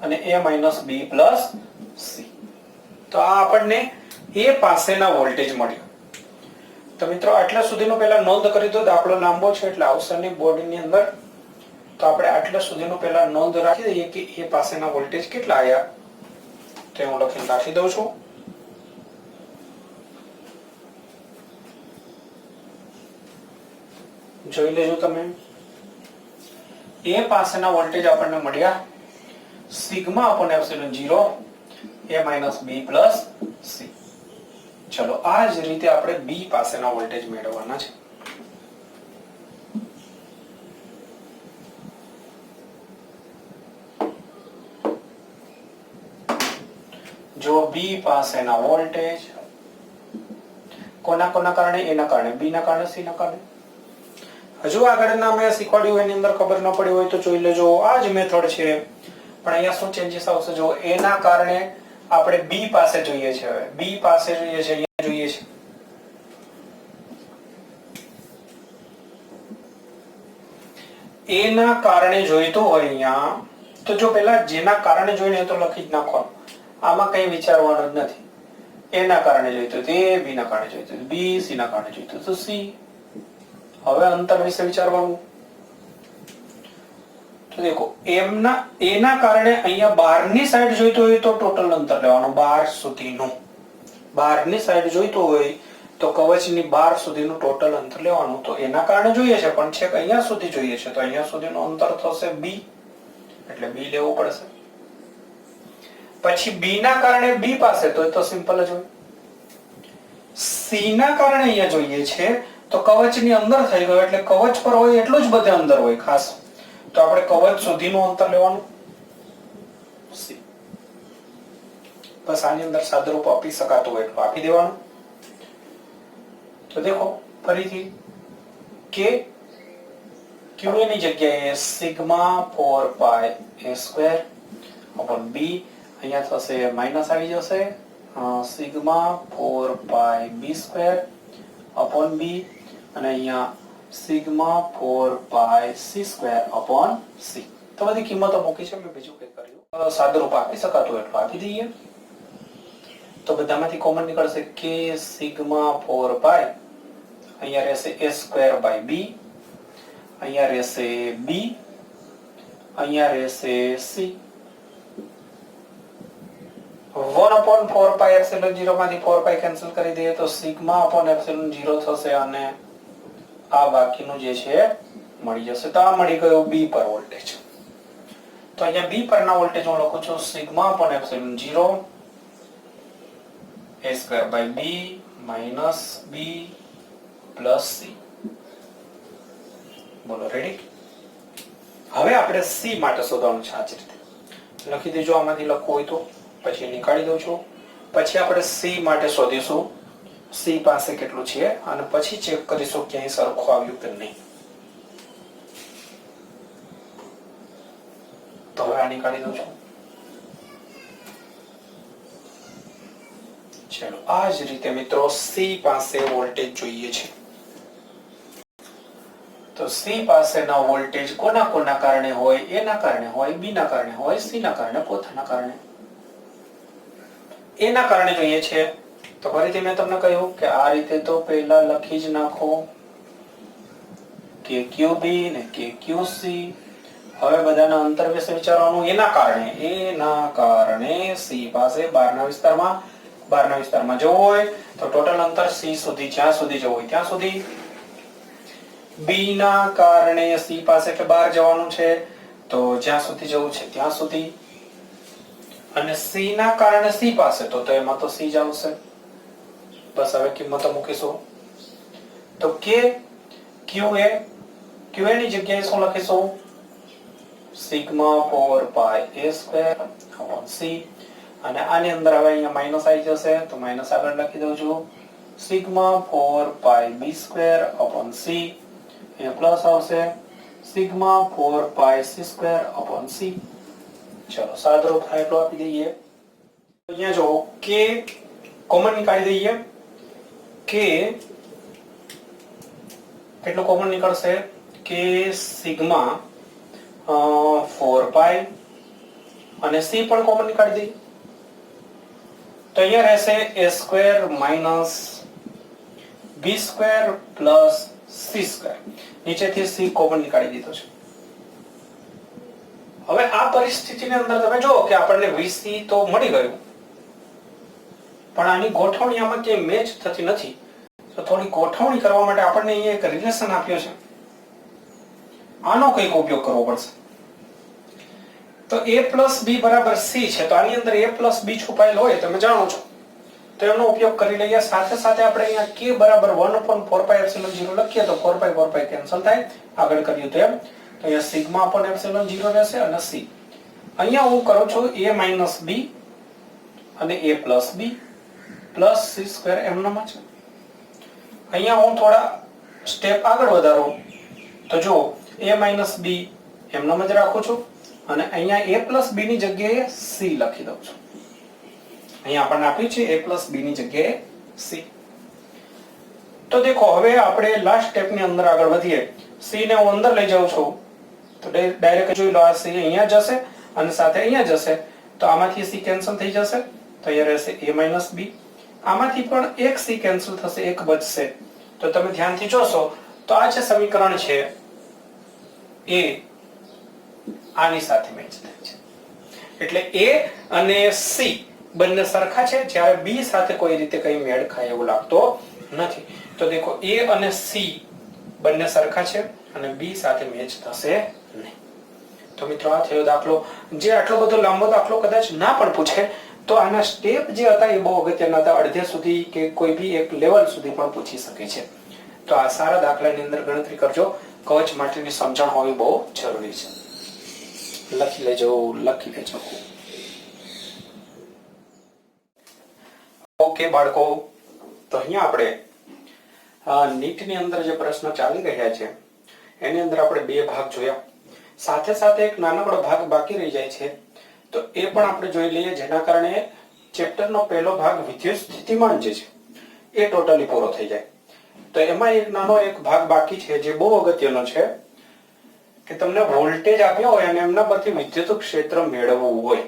અને a minus b plus c. તો આ આપણને એ પાસેના વોલ્ટેજ મળ્યો. તો મિત્રો આટલા સુધીનો પહેલા નોંધ કરી દો. દાખલો લાંબો છે એટલે આવશે નહીં બોર્ડની અંદર. તો આપણે આટલા સુધીનો પહેલા નોંધ રાખી દઈએ કે એ પાસેના વોલ્ટેજ કેટલા આવ્યા. તો હું લખીને રાખી દઉં છું. જોઈ લેજો તમે. એ પાસેના વોલ્ટેજ આપણને મળ્યા sigma upon epsilon 0 a minus b plus c. ચલો આ જ રીતે આપણે b પાસેના વોલ્ટેજ મેળવવાના છે. જો b પાસેના વોલ્ટેજ કોના કોના કારણે? એના કારણે, b ના કારણે, c ના કારણે. હજુ આગળના મેં શીખવાડ્યું એની અંદર ખબર ન પડી હોય તો જોઈ લેજો. આ જ મેથડ છે. પણ અહીંયા શું ચેન્જીસ આવશે? જો a ના કારણે આપણે b પાસે જોઈએ છે, હવે b પાસે જોઈએ છે, અહીંયા જોઈએ છે. a ના કારણે જોઈતો હોય અહીંયા, તો જો પેલા જેના કારણે જોઈને તો લખી જ નાખવાનું, આમાં કઈ વિચારવાનું જ નથી. a ના કારણે જોઈતો તો a, b ના કારણે જોઈતો તો b, c ના કારણે જોઈતો તો c. હવે અંતર વિશે વિચારવાનું. તો દેખો a ના કારણે અહીંયા બહારની સાઈડ જોઈતો હોય તો ટોટલ અંતર લેવાનું, બહાર સુધીનું. બહારની સાઈડ જોઈતો હોય તો કવચની બહાર સુધીનું ટોટલ અંતર લેવાનું. તો એના કારણે જોઈએ છે પણ છેક અહીંયા સુધી જોઈએ છે, તો અહીંયા સુધીનું અંતર થશે b, એટલે b લેવું પડશે. પછી b ના કારણે b પાસે તો સિમ્પલ જ હોય. c ના કારણે અહીંયા જોઈએ છે તો કવચની અંદર થઈ ગયો, એટલે કવચ પર હોય એટલું જ બધે અંદર હોય ખાસ. તો આપણે કવચ સુધીનું અંતર લેવાનું c. બસ આની અંદર સાદરૂપ આપી શકાતું હોય એટલું આપી દેવાનું. તો દેખો ફરીથી કે qa ની જગ્યાએ સિગ્મા 4 પાઈ a² અપોન b, અહીંયા થશે માઈનસ આવી જશે, સિગ્મા 4 પાઈ b² અપોન b, અને અહીંયા સિગ્મા 4 પાઈ c² અપોન c. તો બધી કિંમતો મૂકી છે, મેં બીજું કંઈ કર્યું. સાદરૂપ આપી શકાતું એટલું આપી દઈએ. તો બધામાંથી કોમન નીકળશે કે સિગ્મા 4 પાઈ, અહીંયા રહેશે a²/b, અહીંયા રહેશે b, અહીંયા રહેશે c. 1/4 પાઈ એપ્સિલોન 0 માંથી 4 પાઈ કેન્સલ કરી દઈએ તો સિગ્મા અપોન એપ્સિલોન 0 થશે, અને આ બાકીનું જે છે મળી જશે. તો આ મળી ગયો b પર વોલ્ટેજ. તો અહીંયા b પરના વોલ્ટેજ હું લખું છું sigma upon epsilon 0 a²/b minus b plus c. બોલો રેડી? હવે આપણે c માટે શોધવાનું છે. આ જ રીતે લખી દેજો, આમાંથી લખવું હોય તો પછી નીકાળી દઉં છું. પછી આપણે c માટે શોધીશું c પાસે કેટલું છે, અને પછી ચેક કરીશું ક્યાંય સરખું આવ્યું કે નહીં. તો હવે આ નીકાળી દઉં છું. ચલો આ જ રીતે મિત્રો c પાસે વોલ્ટેજ જોઈએ છે. તો c પાસેના વોલ્ટેજ કોના કોના કારણે હોય? a ના કારણે હોય, b ના કારણે હોય, c ના કારણે, પોતાના કારણે. a ના કારણે જોઈએ છે તો ફરીથી મેં તમને કહ્યું કે આ રીતે તો પહેલા લખી જ નાખો કે qb ને કે qc. હવે બધાના અંતર વિશે વિચારવાનું. એના કારણે c પાસે બહારના વિસ્તારમાં જવું હોય તો ટોટલ અંતર c સુધી, જ્યાં સુધી જવું હોય ત્યાં સુધી. b ના કારણે c પાસે કે બહાર જવાનું છે તો જ્યાં સુધી જવું છે ત્યાં સુધી. અને c ના કારણે c પાસે તો એમાં તો c જ આવશે. બસ હવે કિંમતો મૂકીશું. તો qa ની જગ્યાએ શું લખીશું? સિગ્મા 4 પાઈ a² અપોન c, અને આની અંદર હવે અહીંયા માઈનસ આવી જશે તો માઈનસ આગળ લખી દઉં છું. સિગ્મા 4 પાઈ b² અપોન c, અહીંયા પ્લસ આવશે સિગ્મા 4 પાઈ c² અપોન c. ચલો સાદરૂપ થાય એટલું આપી દઈએ. અહીંયા જો કે કોમન નીકાળી દઈએ. કે કેટલું કોમન નીકળશે? કે સિગ્મા 4 પાઈ, અને c પણ કોમન નીકાળી દઈએ તો અહીંયા રહેશે a² minus b² plus c². નીચેથી c કોમન નીકાળી દીધો છે. હવે આ પરિસ્થિતિની અંદર તમે જુઓ કે આપણને vc તો મળી ગયું, પણ આની ગોઠવણી આમાં ક્યાંય મેચ થતી નથી. તો થોડી ગોઠવણી કરવા માટે આપણને અહીંયા એક રિલેશન આપ્યો છે, આનો કંઈક ઉપયોગ કરવો પડશે. તો a પ્લસ b બરાબર c છે, તો આની અંદર a પ્લસ b છુપાયેલ હોય તમે જાણો છો, તો એનો ઉપયોગ કરી લઈએ. સાથે સાથે આપણે અહીંયા k બરાબર 1/4 પાઈ એપ્સિલોન 0 લખીએ તો 4 પાઈ કેન્સલ થાય, આગળ કર્યું તેમ. તો અહીંયા સિગ્મા અપોન એપ્સિલોન 0 રહેશે, અને c અહીંયા હું કરું છું a માઈનસ b અને a plus b plus c² એમનામ છે. અહીંયા હું થોડા સ્ટેપ આગળ વધારું તો જો a માઈનસ b એમનામ જ રાખું છું, અને અહીંયા a પ્લસ b ની જગ્યાએ c લખી દઉં છું. અહીંયા આપણને આપ્યું છે a પ્લસ b ની જગ્યાએ c. તો દેખો હવે આપણે લાસ્ટ સ્ટેપ ની અંદર આગળ વધીએ. c ને હું અંદર લઈ જાઉં છું તો ડાયરેક્ટ જોઈ લો આ c અહીંયા જશે અને સાથે અહીંયા જશે તો આમાંથી c કેન્સલ થઈ જશે તો અહીંયા રહેશે a b. આમાંથી પણ એક c કેન્સલ થશે, એક બચશે. તો તમે ધ્યાનથી જોશો તો આ જે સમીકરણ છે એ આની સાથે મેચ થાય છે. એટલે a અને c બંને સરખા છે, જ્યારે b સાથે કોઈ રીતે કઈ મેળ ખાય એવું લાગતો નથી. તો દેખો a અને c બંને સરખા છે અને b સાથે મેચ થશે નહીં. તો મિત્રો આ થયો દાખલો. જે આટલો બધો લાંબો દાખલો કદાચ ના પણ પૂછે તો આના સ્ટેપ જે હતા એ બહુ અગત્યના હતા. અડધે સુધી કે કોઈ બી એક લેવલ સુધી પણ પૂછી શકે છે. તો આ સારા દાખલાની અંદર ગણતરી કરજો. કવચ માટેની સમજણ હોવી બહુ જરૂરી છે. લખી લેજો. ઓકે બાળકો, તો અહીંયા આપણે નીટની અંદર જે પ્રશ્ન ચાલી રહ્યા છે એની અંદર આપણે બે ભાગ જોયા. સાથે સાથે એક નાનકડો ભાગ બાકી રહી જાય છે તો એ પણ આપણે જોઈ લઈએ, જેના કારણે ચેપ્ટરનો પહેલો ભાગ વિદ્યુત સ્થિતિમાન જે છે એ ટોટલી પૂરો થઈ જાય. તો એમાં એક નાનો એક ભાગ બાકી છે જે બહુ અગત્યનો છે કે તમને વોલ્ટેજ આપ્યો હોય અને એમના પરથી વિદ્યુત ક્ષેત્ર મેળવવું હોય.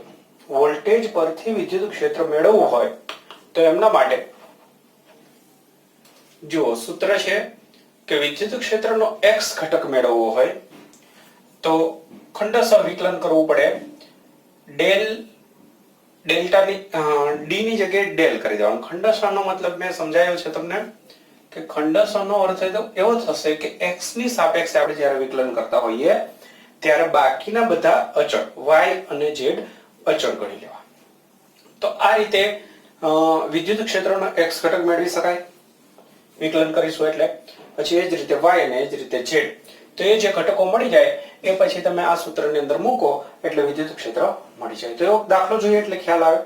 વોલ્ટેજ પરથી વિદ્યુત ક્ષેત્ર મેળવવું હોય તો એમના માટે જુઓ સૂત્ર છે કે વિદ્યુત ક્ષેત્રનો x ઘટક મેળવવો હોય તો ખંડશઃ વિકલન કરવું પડે. ડેલ્ટાની d ની જગ્યાએ ડેલ કરી દેવાનું. ખંડશઃનો મતલબ મેં સમજાયો છે તમને કે ખંડશઃનો અર્થ એવો થશે કે x ની સાપેક્ષે આપણે જ્યારે વિકલન કરતા હોઈએ ત્યારે બાકીના બધા અચળ y અને z અચળ ગણી લેવા. તો આ રીતે વિદ્યુત ક્ષેત્રનો x ઘટક મેળવી શકાય વિકલન કરીશું એટલે. પછી એ જ રીતે y અને એ જ રીતે z. તો એ જે ઘટકો મળી જાય એ પછી તમે આ સૂત્રની અંદર મૂકો એટલે વિદ્યુત ક્ષેત્ર મળી જાય. તો એવો દાખલો જોઈએ એટલે ખ્યાલ આવે.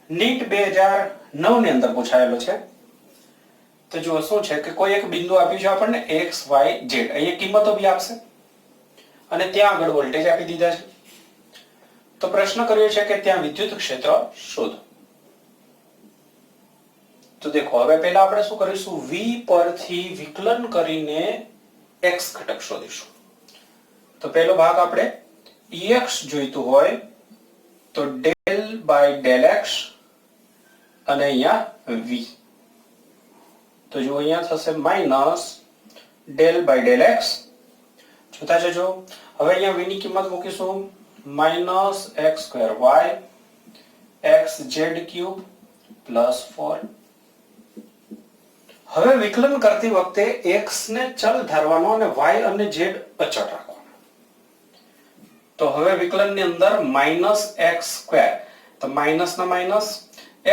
નીટ 2009 ની અંદર પૂછાયેલો છે. તો જુઓ શું છે કે કોઈ એક બિંદુ આપ્યું છે આપણને x y z. અહીંયા કિંમતો બી આપશે અને ત્યાં આગળ વોલ્ટેજ આપી દીધા છે. તો પ્રશ્ન કર્યો છે કે ત્યાં વિદ્યુત ક્ષેત્ર શોધો. તો દેખો હવે પહેલા આપણે શું કરીશું, v પરથી વિકલન કરીને x ઘટક શોધીશું. તો પહેલો ભાગ આપણે ex જોઈતું હોય તો del by del x અને અહીંયા v. તો જો અહીંયા થશે minus del by del x. જોતા જજો. હવે અહીંયા v ની કિંમત મૂકીશું minus x square y x z cube plus 4. હવે વિકલન કરતી વખતે x ને ચલ ધારવાનો અને y અને z અચળ રાખવાનો. તો હવે વિકલનની અંદર માઈનસ x સ્ક્વેર, તો માઈનસ ના માઈનસ,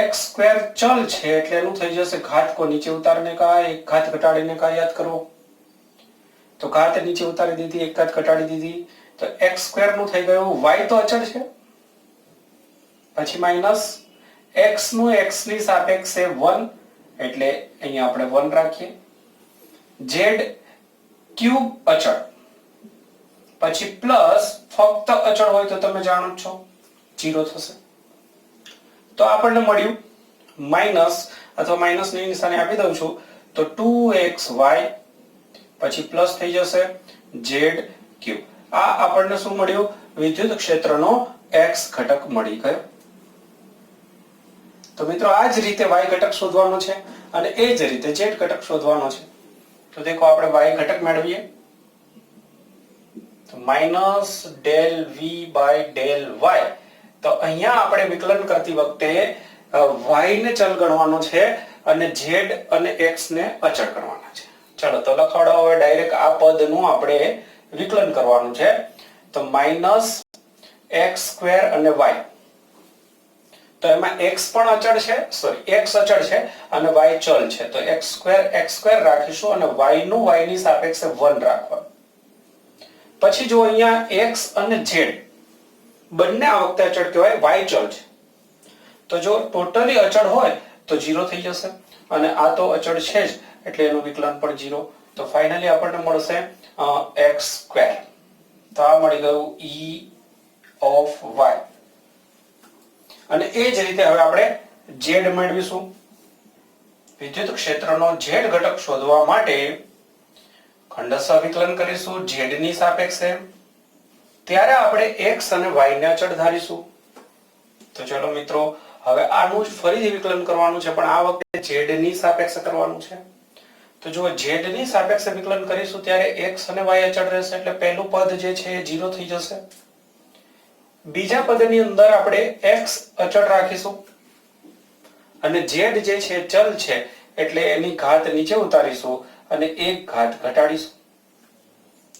x સ્ક્વેર ચલ છે એટલે એનું થઈ જશે ઘાત કો નીચે ઉતારને કા, એક ઘાત ઘટાડીને કા યાદ કરો. તો ઘાત નીચે ઉતારી દીધી, એક ઘાત ઘટાડી દીધી તો x સ્ક્વેર નું થઈ ગયું. y તો અચળ છે પછી માઈનસ x નું x ની સાપેક્ષે 1 એટલે અહીંયા આપણે 1 રાખીએ. z ક્યુબ અચળ પછી પ્લસ ફક્ત અચળ હોય તો તમે જાણો છો 0 થશે. તો આપણને મળ્યું માઈનસ અથવા માઈનસ ની નિશાની આપી દઉં છું તો 2xy પછી પ્લસ થઈ જશે z ક્યુબ. આ આપણને શું મળ્યું, વિદ્યુત ક્ષેત્રનો x ઘટક મળી ગયો. તો મિત્રો આ જ રીતે y ઘટક શોધવાનો છે અને એ જ રીતે z ઘટક શોધવાનો છે. તો દેખો આપણે y ઘટક મેળવીએ તો minus del v by del y. તો અહીંયા આપણે વિકલન કરતી વખતે y ને ચલ ગણવાનો છે અને z અને x ને અચળ ગણવાના છે. ચલો તો લખાડો હવે ડાયરેક્ટ આ પદનું આપણે વિકલન કરવાનું છે. તો માઈનસ x સ્ક્વેર અને y. તો એમાં x પણ અચળ છે, x અચળ છે અને y ચલ છે. તો x સ્ક્વેર રાખીશું અને y નું y ની સાપેક્ષે 1 રાખવાનું. પછી જો અહીંયા x અને z બંને આ વખતે અચળ કહેવાય, y ચલ છે. તો જો ટોટલી અચળ હોય તો 0 થઈ જશે અને આ તો અચળ છે જ એટલે એનું વિકલન પણ 0. તો ફાઇનલી આપણને મળશે x સ્ક્વેર. તો આ મળી ગયું E ઓફ y. અને એ જ રીતે હવે આપણે z મેળવીશું. વિદ્યુત ક્ષેત્રનો z ઘટક શોધવા માટે ખંડસ્થ વિકલન કરીશું z ની સાપેક્ષે. ત્યારે આપણે x અને y ને અચળ ધારીશું. તો ચલો મિત્રો હવે આનું જ ફરીથી વિકલન કરવાનું છે, પણ આ વખતે z ની સાપેક્ષે કરવાનું છે. તો જો z ની સાપેક્ષે વિકલન કરીશું ત્યારે x અને y અચળ રહેશે, એટલે પહેલું પદ જે છે એ 0 થઈ જશે. બીજા પદની અંદર આપણે x અચળ રાખીશું અને z જે છે ચલ છે, એટલે એની ઘાત નીચે ઉતારીશું અને એક ઘાત ઘટાડીશું.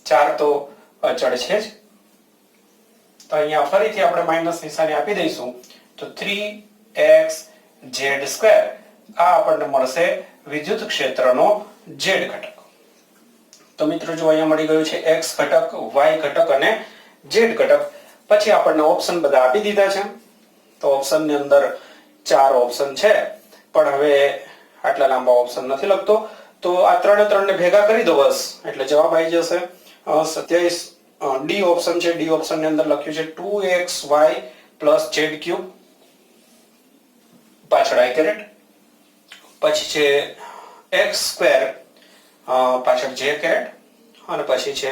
4 તો અચળ છે જ, તો અહીંયા ફરીથી આપણે માઈનસ નિશાની આપી દઈશું. તો 3xz², આ આપણને મળશે વિદ્યુત ક્ષેત્રનો z ઘટક. તો મિત્રો જો અહીંયા મળી ગયું છે x ઘટક, y ઘટક અને z ઘટક. પછી આપણને ઓપ્શન બધા આપી દીધા છે. તો ઓપ્શનની અંદર 4 ઓપ્શન છે, પણ હવે આટલા લાંબા ઓપ્શન નથી લખતો. તો આ ત્રણે ભેગા કરી દો બસ, એટલે જવાબ આવી જશે 27. ડી ઓપ્શન છે. ડી ઓપ્શન ની અંદર લખ્યું છે 2xy + z³ પાછળ i કેરેટ, પછી છે x² પાછળ j કેરેટ, અને પછી છે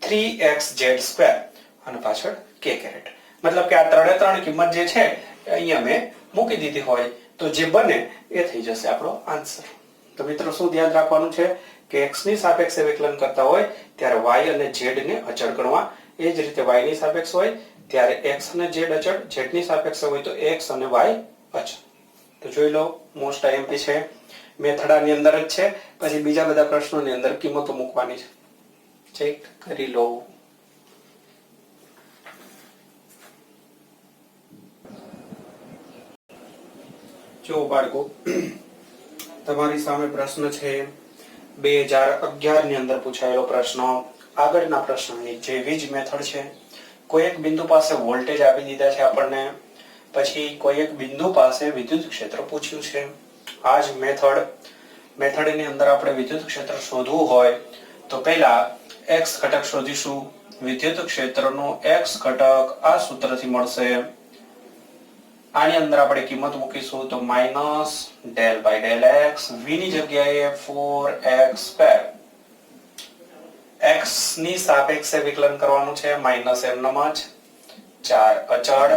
3xz² અને પાછળ k કેરેટ. મતલબ કે આ ત્રણે કિંમત જે છે અહીંયા મેં મૂકી દીધી હોય તો જે બને એ થઈ જશે આપણો આન્સર. તો મિત્રો શું ધ્યાન રાખવાનું છે કે x ની સાપેક્ષે વિકલન કરતા હોય ત્યારે y અને z ને અચળ ગણવા. એ જ રીતે y ની સાપેક્ષ હોય ત્યારે x અને z અચળ, z ની સાપેક્ષ હોય તો x અને y અચળ. તો જોઈ લો, મોસ્ટ આઈએમપી છે, મેથડ આની અંદર જ છે. પછી બીજા બધા પ્રશ્નોની અંદર કિંમતો મૂકવાની છે. ચેક કરી લો. જો બાળકો, તમારી સામે પ્રશ્ન છે 2011 ની અંદર પૂછાયેલો પ્રશ્ન. આગળના પ્રશ્નની જેવી જ મેથડ છે. કોઈ એક બિંદુ પાસે વોલ્ટેજ આપી દીધા છે આપણને, પછી કોઈ એક બિંદુ પાસે વિદ્યુત ક્ષેત્ર પૂછ્યું છે. આ જ મેથડની અંદર આપણે વિદ્યુત ક્ષેત્ર શોધવું હોય તો પહેલા x ઘટક શોધીશું. વિદ્યુત ક્ષેત્રનો x ઘટક આ સૂત્રથી મળશે. આની અંદર આપણે કિંમત મૂકીશું તો -del/x, v ની જગ્યાએ 4x². x ની સાપેક્ષે વિકલન કરવાનું છે, માઈનસ એમનેમ જ 4 અચળ.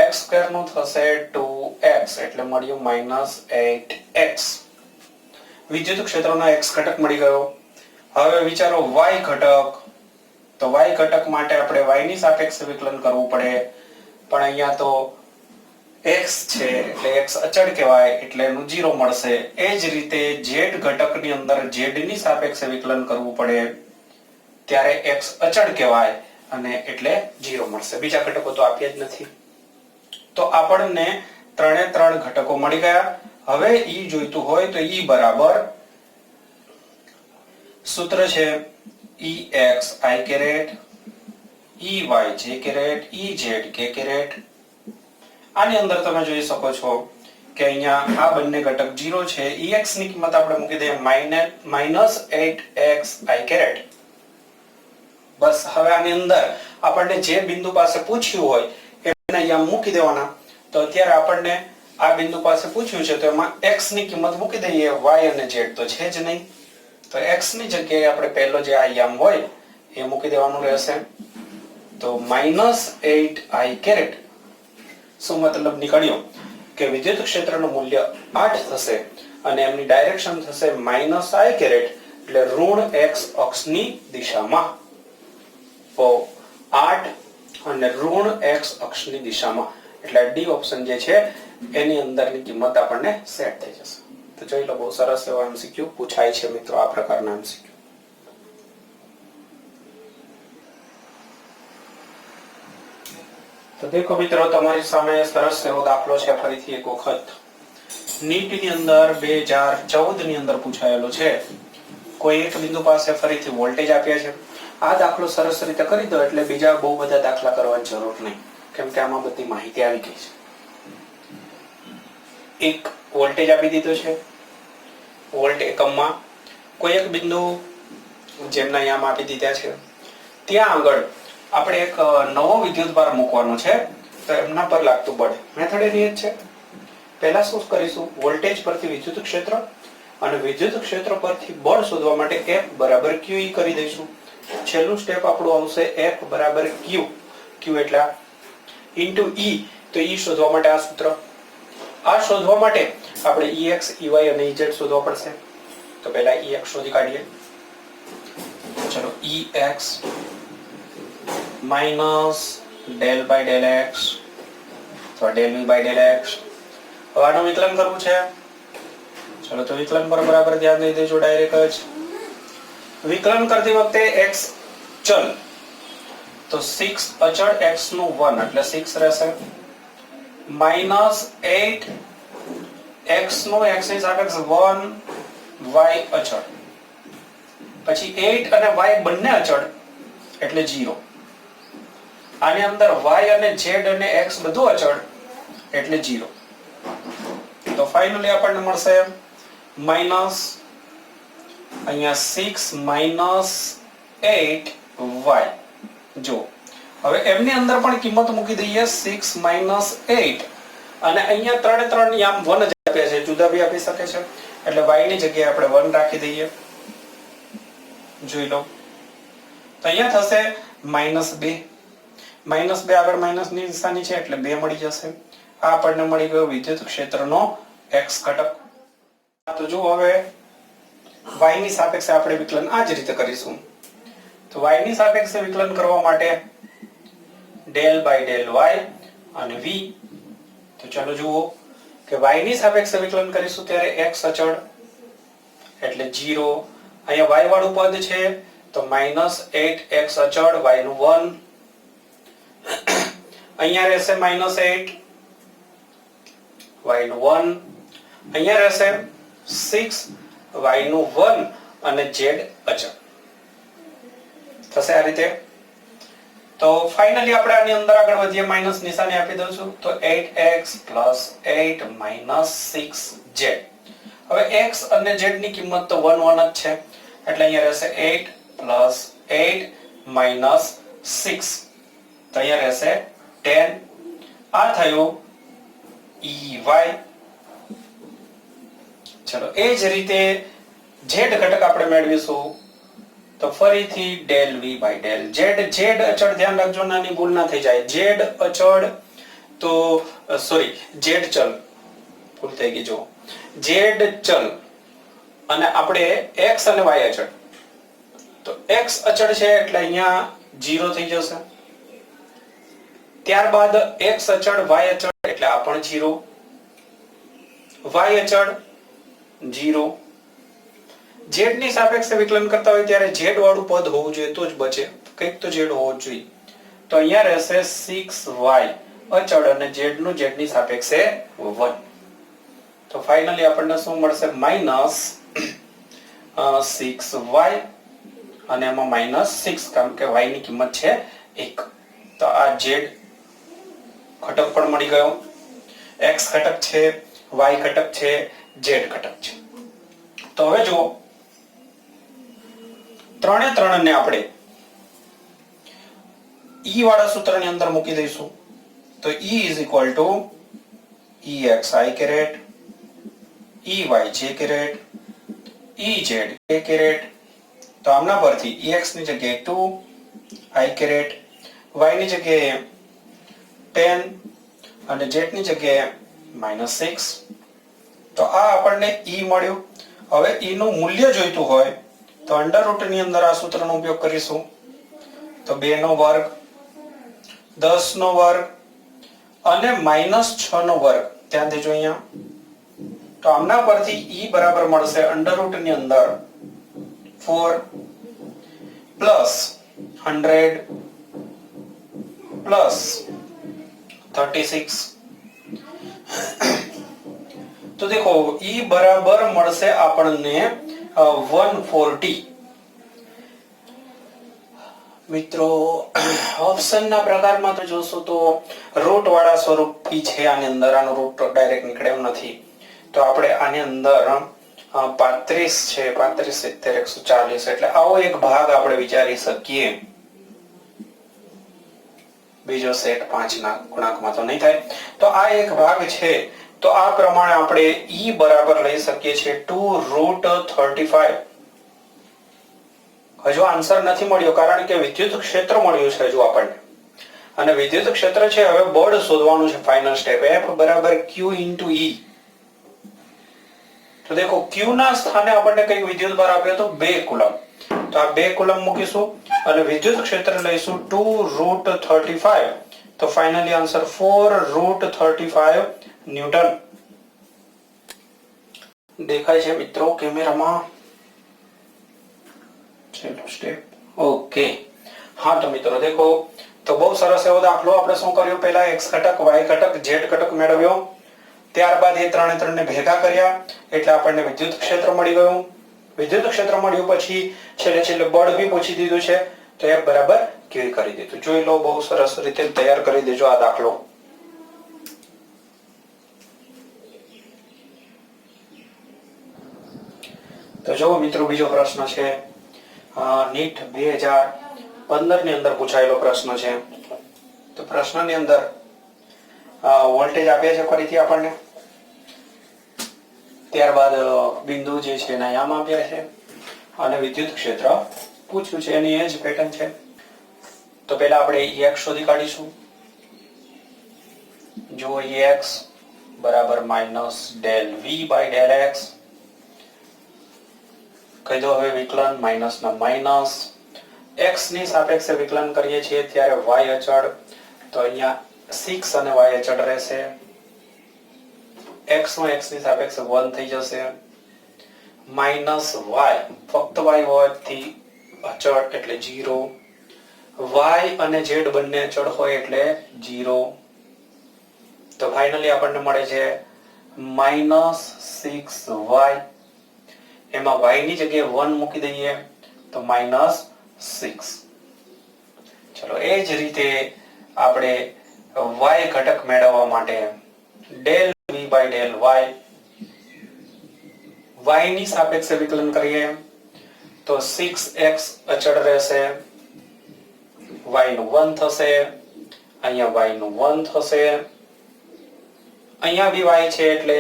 x² નું થશે 2x, એટલે મળ્યું -8x. વિદ્યુત ક્ષેત્રનો x ઘટક મળી ગયો. હવે વિચારો y ઘટક. તો y ઘટક માટે આપણે y ની સાપેક્ષે વિકલન કરવું પડે, પણ અહીંયા તો x છે એટલે x અચળ કહેવાય, એટલે એનું 0 મળશે. એ જ રીતે z ઘટકની અંદર z ની સાપેક્ષે વિકલન કરવું પડે, ત્યારે x અચળ કહેવાય અને એટલે 0 મળશે. બીજા ઘટકો તો આપ્યા જ નથી. તો આપણને ત્રણે ઘટકો મળી ગયા. હવે E જોઈતું હોય તો E બરાબર સૂત્ર છે Ex i caret, Ey j caret, Ez k caret. આની અંદર તમે જોઈ શકો છો કે અહીંયા આ બંને ઘટક 0 છે. Ex ની કિંમત આપણે મૂકી દઈએ -8x i કેરેટ. બસ હવે આની અંદર આપણને જે બિંદુ પાસે પૂછ્યું હોય એને અહીંયા મૂકી દેવાના. તો અત્યારે આપણને આ બિંદુ પાસે પૂછ્યું છે તો એમાં x ની કિંમત મૂકી દઈએ, y અને z તો છે જ નહીં. તો x ની જગ્યાએ આપણે પહેલો જે આયામ હોય એ મૂકી દેવાનું રહેશે. તો -8i કેરેટ. શું મતલબ નીકળ્યો કે વિદ્યુત ક્ષેત્રનું મૂલ્ય 8 થશે અને એમની ડાયરેક્શન થશે -i કેરેટ, એટલે ઋણ x અક્ષની દિશામાં. તો 8 અને ઋણ x અક્ષની દિશામાં, એટલે ડી ઓપ્શન જે છે એની અંદરની કિંમત આપણને સેટ થઈ જશે. તો જોઈ લો, બહુ સરસ એવો એમસીક્યુ પૂછાય છે મિત્રો, આ પ્રકારના એમસીક્યુ. તો દેખો મિત્રો, તમારી સામે સરસ એવો દાખલો છે. ફરીથી એક વખત નીટ ની અંદર 2014 ની અંદર પૂછાયેલો છે. કોઈ એક બિંદુ પાસે ફરીથી વોલ્ટેજ આપ્યા છે. આ દાખલો સરસ રીતે કરી દો એટલે બીજા બહુ બધા દાખલા કરવાની જરૂર નહીં, કેમ કે આમાં બધી માહિતી આવી ગઈ છે. એક વોલ્ટેજ આપી દીધો છે. વોલ્ટ એકમમાં કોઈ એક બિંદુ જેમના અહીંયા આપી દીધા છે, ત્યાં આગળ આપણે એક નવો વિદ્યુતભાર મૂકવાનો છે, તો એમના પર લાગતું બળ. મેથડ એની જ છે. પહેલા શું કરીશું, વોલ્ટેજ પરથી વિદ્યુત ક્ષેત્ર અને વિદ્યુત ક્ષેત્ર પરથી બળ શોધવા માટે F બરાબર QE કરી દઈશું. છેલ્લું સ્ટેપ આપણું આવશે F બરાબર Q. Q એટલે ઇન્ટુ E, તો E શોધવા માટે આ સૂત્ર. આ શોધવા માટે આપણે EX, EY અને EZ શોધવા પડશે. તો પહેલા EX શોધી કાઢીએ. ચલો, EX minus del by del x અથવા del v by del x. હવે આનું વિકલન કરવું છે. ચલો, તો વિકલન પર બરાબર ધ્યાન દઈ દેજો ડાયરેક્ટ જ. વિકલન કરતી વખતે x ચલ, તો 6 અચળ x નું 1 એટલે 6 રહેશે, માઇનસ 8 x નું x ની સાપેક્ષ 1 y અચળ, પછી 8 અને y બંને અચળ એટલે 0. આની અંદર y અને z અને x બધું અચળ એટલે 0. તો ફાઇનલી આપણને મળશે માઇનસ અહીંયા 6 માઇનસ 8y. જો હવે એમની અંદર પણ કિંમત મૂકી દઈએ, 6 માઇનસ 8, અને અહીંયા ત્રણે ત્રણ આમ 1 જ આપ્યા છે, જુદા બી આપી શકે છે, એટલે y ની જગ્યાએ આપણે 1 રાખી દઈએ. જોઈ લો, તો અહીંયા થશે -2. -2 આગળ માઇનસ ની નિશાની છે એટલે 2 મળી જશે. આ આપણને મળી ગયો વિદ્યુત ક્ષેત્રનો x ઘટક. તો જો હવે y ની સાપેક્ષે આપણે વિકલન આ જ રીતે કરીશું. તો y ની સાપેક્ષે વિકલન કરવા માટે ડેલ બાય ડેલ y અને v. તો ચાલો જુઓ કે y ની સાપેક્ષે વિકલન કરીશું ત્યારે x અચળ એટલે 0. અહીંયા y વાળું પદ છે તો -8x અચળ, y નું 1. અહીંયા રહેશે -8, y નું 1. અહીંયા રહેશે 6, y નું 1 અને z અચળ થશે આ રીતે. તો ફાઇનલી આપણે આની અંદર આગળ વધીએ, માઈનસ નિશાની આપી દઉં તો 8x + 8 - 6z. હવે x અને z ની કિંમત તો 1 1 જ છે એટલે અહીંયા રહેશે 8 + 8 - 6, તો અહીંયા રહેશે 10. આ થયું EY. ચલો, એ જ રીતે z ઘટક આપણે મેળવીશું. તો ફરીથી del v by del z. z અચળ ધ્યાન રાખજો, નાની ભૂલ ના થઈ જાય. z અચળ તો સોરી z ચલ, ભૂલ થઈ ગઈ. જો z ચલ અને આપણે x અને y અચળ, તો x અચળ છે એટલે અહીંયા 0 થઈ જશે. ત્યારબાદ x અચળ y અચળ એટલે આ પણ 0, y અચળ 0. z ની સાપેક્ષે વિકલન કરતા હોય ત્યારે z વાળું પદ હોવું જોઈએ તો જ બચે, કંઈક તો z હોવો જોઈએ. તો અહીંયા રહેશે 6y અચળ અને z નું z ની સાપેક્ષે 1. તો ફાઇનલી આપણને શું મળશે, -6y અને એમાં -6, કારણ કે y ની કિંમત છે 1. તો આ z ઘટક પણ મળી ગયો. x ઘટક છે, y ઘટક છે, z ઘટક છે. તો હવે જુઓ, ત્રણે ત્રણને આપણે E વાળા સૂત્રની અંદર મૂકી દઈશું. તો E = EXi caret, EYj caret, EZ k caret. તો આમના પરથી EX ની જગ્યાએ 2, I caret, Y ની જગ્યાએ 10 અને Z ની જગ્યાએ -6. તો આ આપણને E મળ્યું. હવે E નું મૂલ્ય જોઈતું હોય તો અંડર રૂટ ની અંદર આ સૂત્રનો ઉપયોગ કરીશું. તો 2 નો વર્ગ, 10 નો વર્ગ અને -6 નો વર્ગ. ધ્યાન દેજો અહીંયા. તો આમના પરથી E બરાબર મળશે અંડર રૂટ ની અંદર 4 + 100 + 36. તો દેખો E બરાબર મળશે આપણને 140. મિત્રો ઓપ્શનના પ્રકારમાં તો જોશો તો રૂટ વાળા સ્વરૂપી છે આની અંદર, આનો રૂટ ડાયરેક્ટ નીકળે એમ નથી. તો આપણે આની અંદર 35 છે, 35 70 140 એટલે આવો એક ભાગ આપણે વિચારી શકીએ. બીજો સેટ 5 ના ગુણાંકમાં તો નહીં થાય. તો આ એક ભાગ છે. તો આ પ્રમાણે આપણે E બરાબર લઈ શકીએ છીએ 2√35. હજુ આન્સર નથી મળ્યો કારણ કે વિદ્યુત ક્ષેત્ર મળ્યું છે હજુ આપણને. અને વિદ્યુત ક્ષેત્ર છે હવે બળ શોધવાનું છે. ફાઇનલ સ્ટેપ F બરાબર Q into E. તો દેખો Q ના સ્થાને આપણને કઈ વિદ્યુત ભાર આપ્યો તો 2 કુલમ. તો આ 2 કુલમ મૂકીશું અને વિદ્યુત ક્ષેત્ર લઈશું 2√35. તો ફાઇનલી આન્સર 4√35 ન્યૂટન. દેખાય છે મિત્રો કેમેરામાં? ચલો સ્ટેપ ઓકે. હા તો મિત્રો દેખો તો બહુ સરસ એવો દાખલો આપણે શું કર્યું, પહેલા x ઘટક y ઘટક z ઘટક મેળવ્યો, ત્યારબાદ એ ત્રણે ભેગા કર્યા એટલે આપણને વિદ્યુત ક્ષેત્ર મળી ગયું. વિદ્યુત ક્ષેત્ર મળ્યું પછી છેલ્લે બળ બી પૂછી દીધું છે તો F બરાબર Q કરી દીધું. જોઈ લો, બહુ સરસ રીતે તૈયાર કરી દેજો આ દાખલો. તો જો મિત્રો બીજો પ્રશ્ન છે નીટ 2015 ની અંદર પૂછાયેલો પ્રશ્ન છે. તો પ્રશ્નની અંદર વોલ્ટેજ આપ્યા છે ફરીથી આપણને, ત્યારબાદ બિંદુ જે છે એના યામ આપ્યા છે અને વિદ્યુત ક્ષેત્ર પૂછ્યું છે. એની એ જ પેટર્ન છે. તો પહેલા આપણે Ex શોધી કાઢીશું. જો Ex બરાબર -del v by del x. કહી દો હવે વિકલન માઇનસ ના માઇનસ. x ની સાપેક્ષે વિકલન કરીએ છીએ ત્યારે y અચળ, તો અહીંયા 6 અને y અચળ રહેશે. x નો x ની સાપેક્ષે 1 થઈ જશે. માઇનસ y, ફક્ત y હોવાથી અચળ એટલે 0. y અને z બંને અચળ હોય એટલે 0. તો ફાઇનલી આપણને મળે છે -6y. એમાં y ની જગ્યાએ 1 મૂકી દઈએ તો -6. ચલો એ જ રીતે આપણે y ઘટક મેળવવા માટે del v by del y ની સાપેક્ષે વિકલન કરીએ તો 6x અચળ રહેશે, y નું 1 થશે, અહીંયા y નું 1 થશે, અહીંયા બી y છે એટલે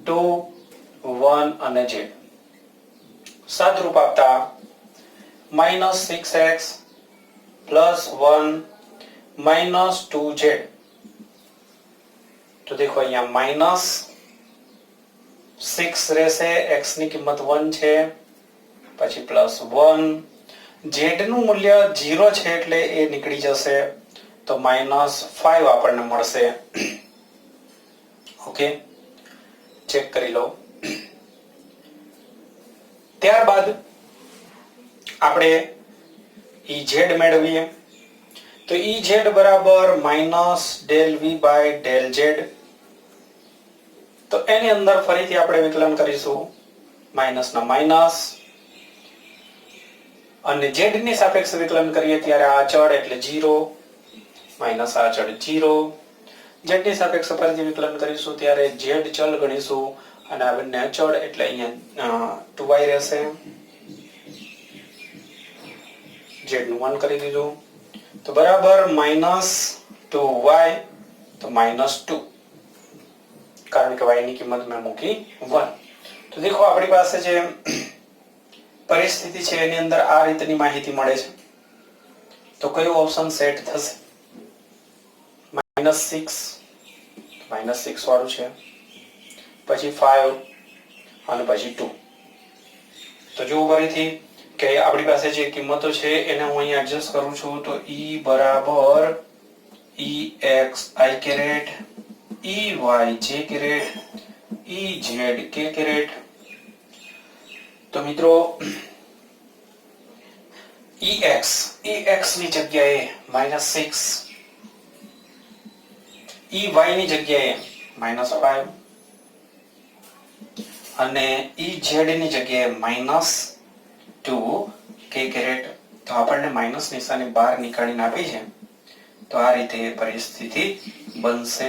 2, 1 અને z. સાદરૂપ આપતા -6x +1 -2z. તો દેખો અહીંયા -6 રહેશે, x ની કિંમત 1 છે, પછી +1, z નું મૂલ્ય 0 છે એટલે એ નીકળી જશે તો -5 આપણને મળશે. ઓકે, ચેક કરી લો. ત્યારબાદ આપણે Ez મેળવીએ તો Ez બરાબર -del v by del z. તો એની અંદર ફરીથી આપણે વિકલન કરીશું માઇનસ ના માઇનસ, અને z ની સાપેક્ષે વિકલન કરીએ ત્યારે આ અચળ એટલે 0, માઇનસ આ અચળ 0. z ની સાપેક્ષે ફરીથી વિકલન કરીશું ત્યારે z ચલ ગણીશું અને આ બંને અચળ એટલે અહીંયા 2y રહેશે. z નું 1 કરી દીધું તો બરાબર -2y, તો -2 કારણ કે y ની કિંમત મેં મૂકી 1. તો દેખો આપણી પાસે જે પરિસ્થિતિ છે એની અંદર આ રીતની માહિતી મળે છે. તો કયો ઓપ્શન સેટ થશે? -6 વાળું છે, પછી 5 અને પછી 2. તો જો ફરીથી કે આપણી પાસે જે કિંમતો છે એને હું અહીં એડજસ્ટ કરું છું તો E બરાબર EX I caret, EY J caret, EZ K caret. તો મિત્રો EX ની જગ્યાએ -6, EY ની જગ્યાએ -5 અને EZ ની જગ્યાએ -2 K કેરેટ. તો આપણને માઇનસ નિશાની બહાર નીકાળીને આપી છે. તો આ રીતે પરિસ્થિતિ બનશે.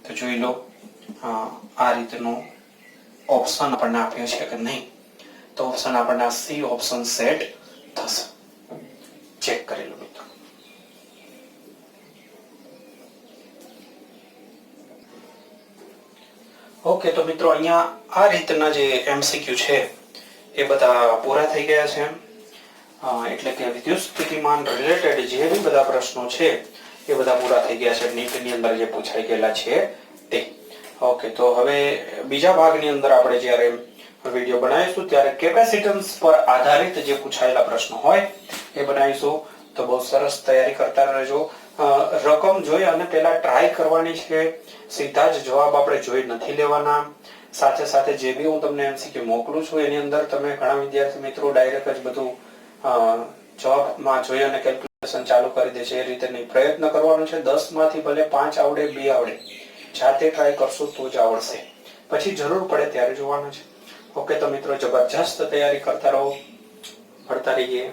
તો જોઈ લો આ રીતનો ઓપ્શન આપણને આપ્યો છે કે નહીં. તો ઓપ્શન આપણને C ઓપ્શન સેટ થશે. ચેક કરી લો મિત્રો. ઓકે, તો મિત્રો અહીંયા આ રીતના જે એમસીક્યુ છે એ બધા પૂરા થઈ ગયા છે. એટલે કે વિદ્યુત સ્થિતિમાન રિલેટેડ જે બી બધા પ્રશ્નો છે એ બધા પૂરા થઈ ગયા છે નીટની અંદર જે પૂછાઈ ગયેલા છે તે. ઓકે, તો હવે બીજા ભાગની અંદર આપણે જ્યારે વિડીયો બનાવીશું ત્યારે કેપેસિટન્સ પર આધારિત જે પૂછાયેલા પ્રશ્નો હોય એ બનાવીશું. તો બહુ સરસ તૈયારી કરતા રહેજો. રકમ જોઈ અને પહેલા ટ્રાય કરવાની છે, સીધા જ જવાબ આપણે જોઈ નથી લેવાના. સાથે સાથે જે બી હું તમને એમસીક્યુ મોકલું છું એની અંદર તમે ઘણા વિદ્યાર્થી મિત્રો ડાયરેક્ટ જ બધું જવાબમાં જોઈ અને કેલ્ક્યુલેશન ચાલુ કરી દે છે. એ રીતે નહીં, પ્રયત્ન કરવાનો છે. 10 માંથી ભલે 5 આવડે 2 આવડે, જાતે ટ્રાય કરશો તો જ આવડશે. પછી જરૂર પડે ત્યારે જોવાનું છે. ઓકે, તો મિત્રો જબરજસ્ત તૈયારી કરતા રહો, ભણતા રહીએ.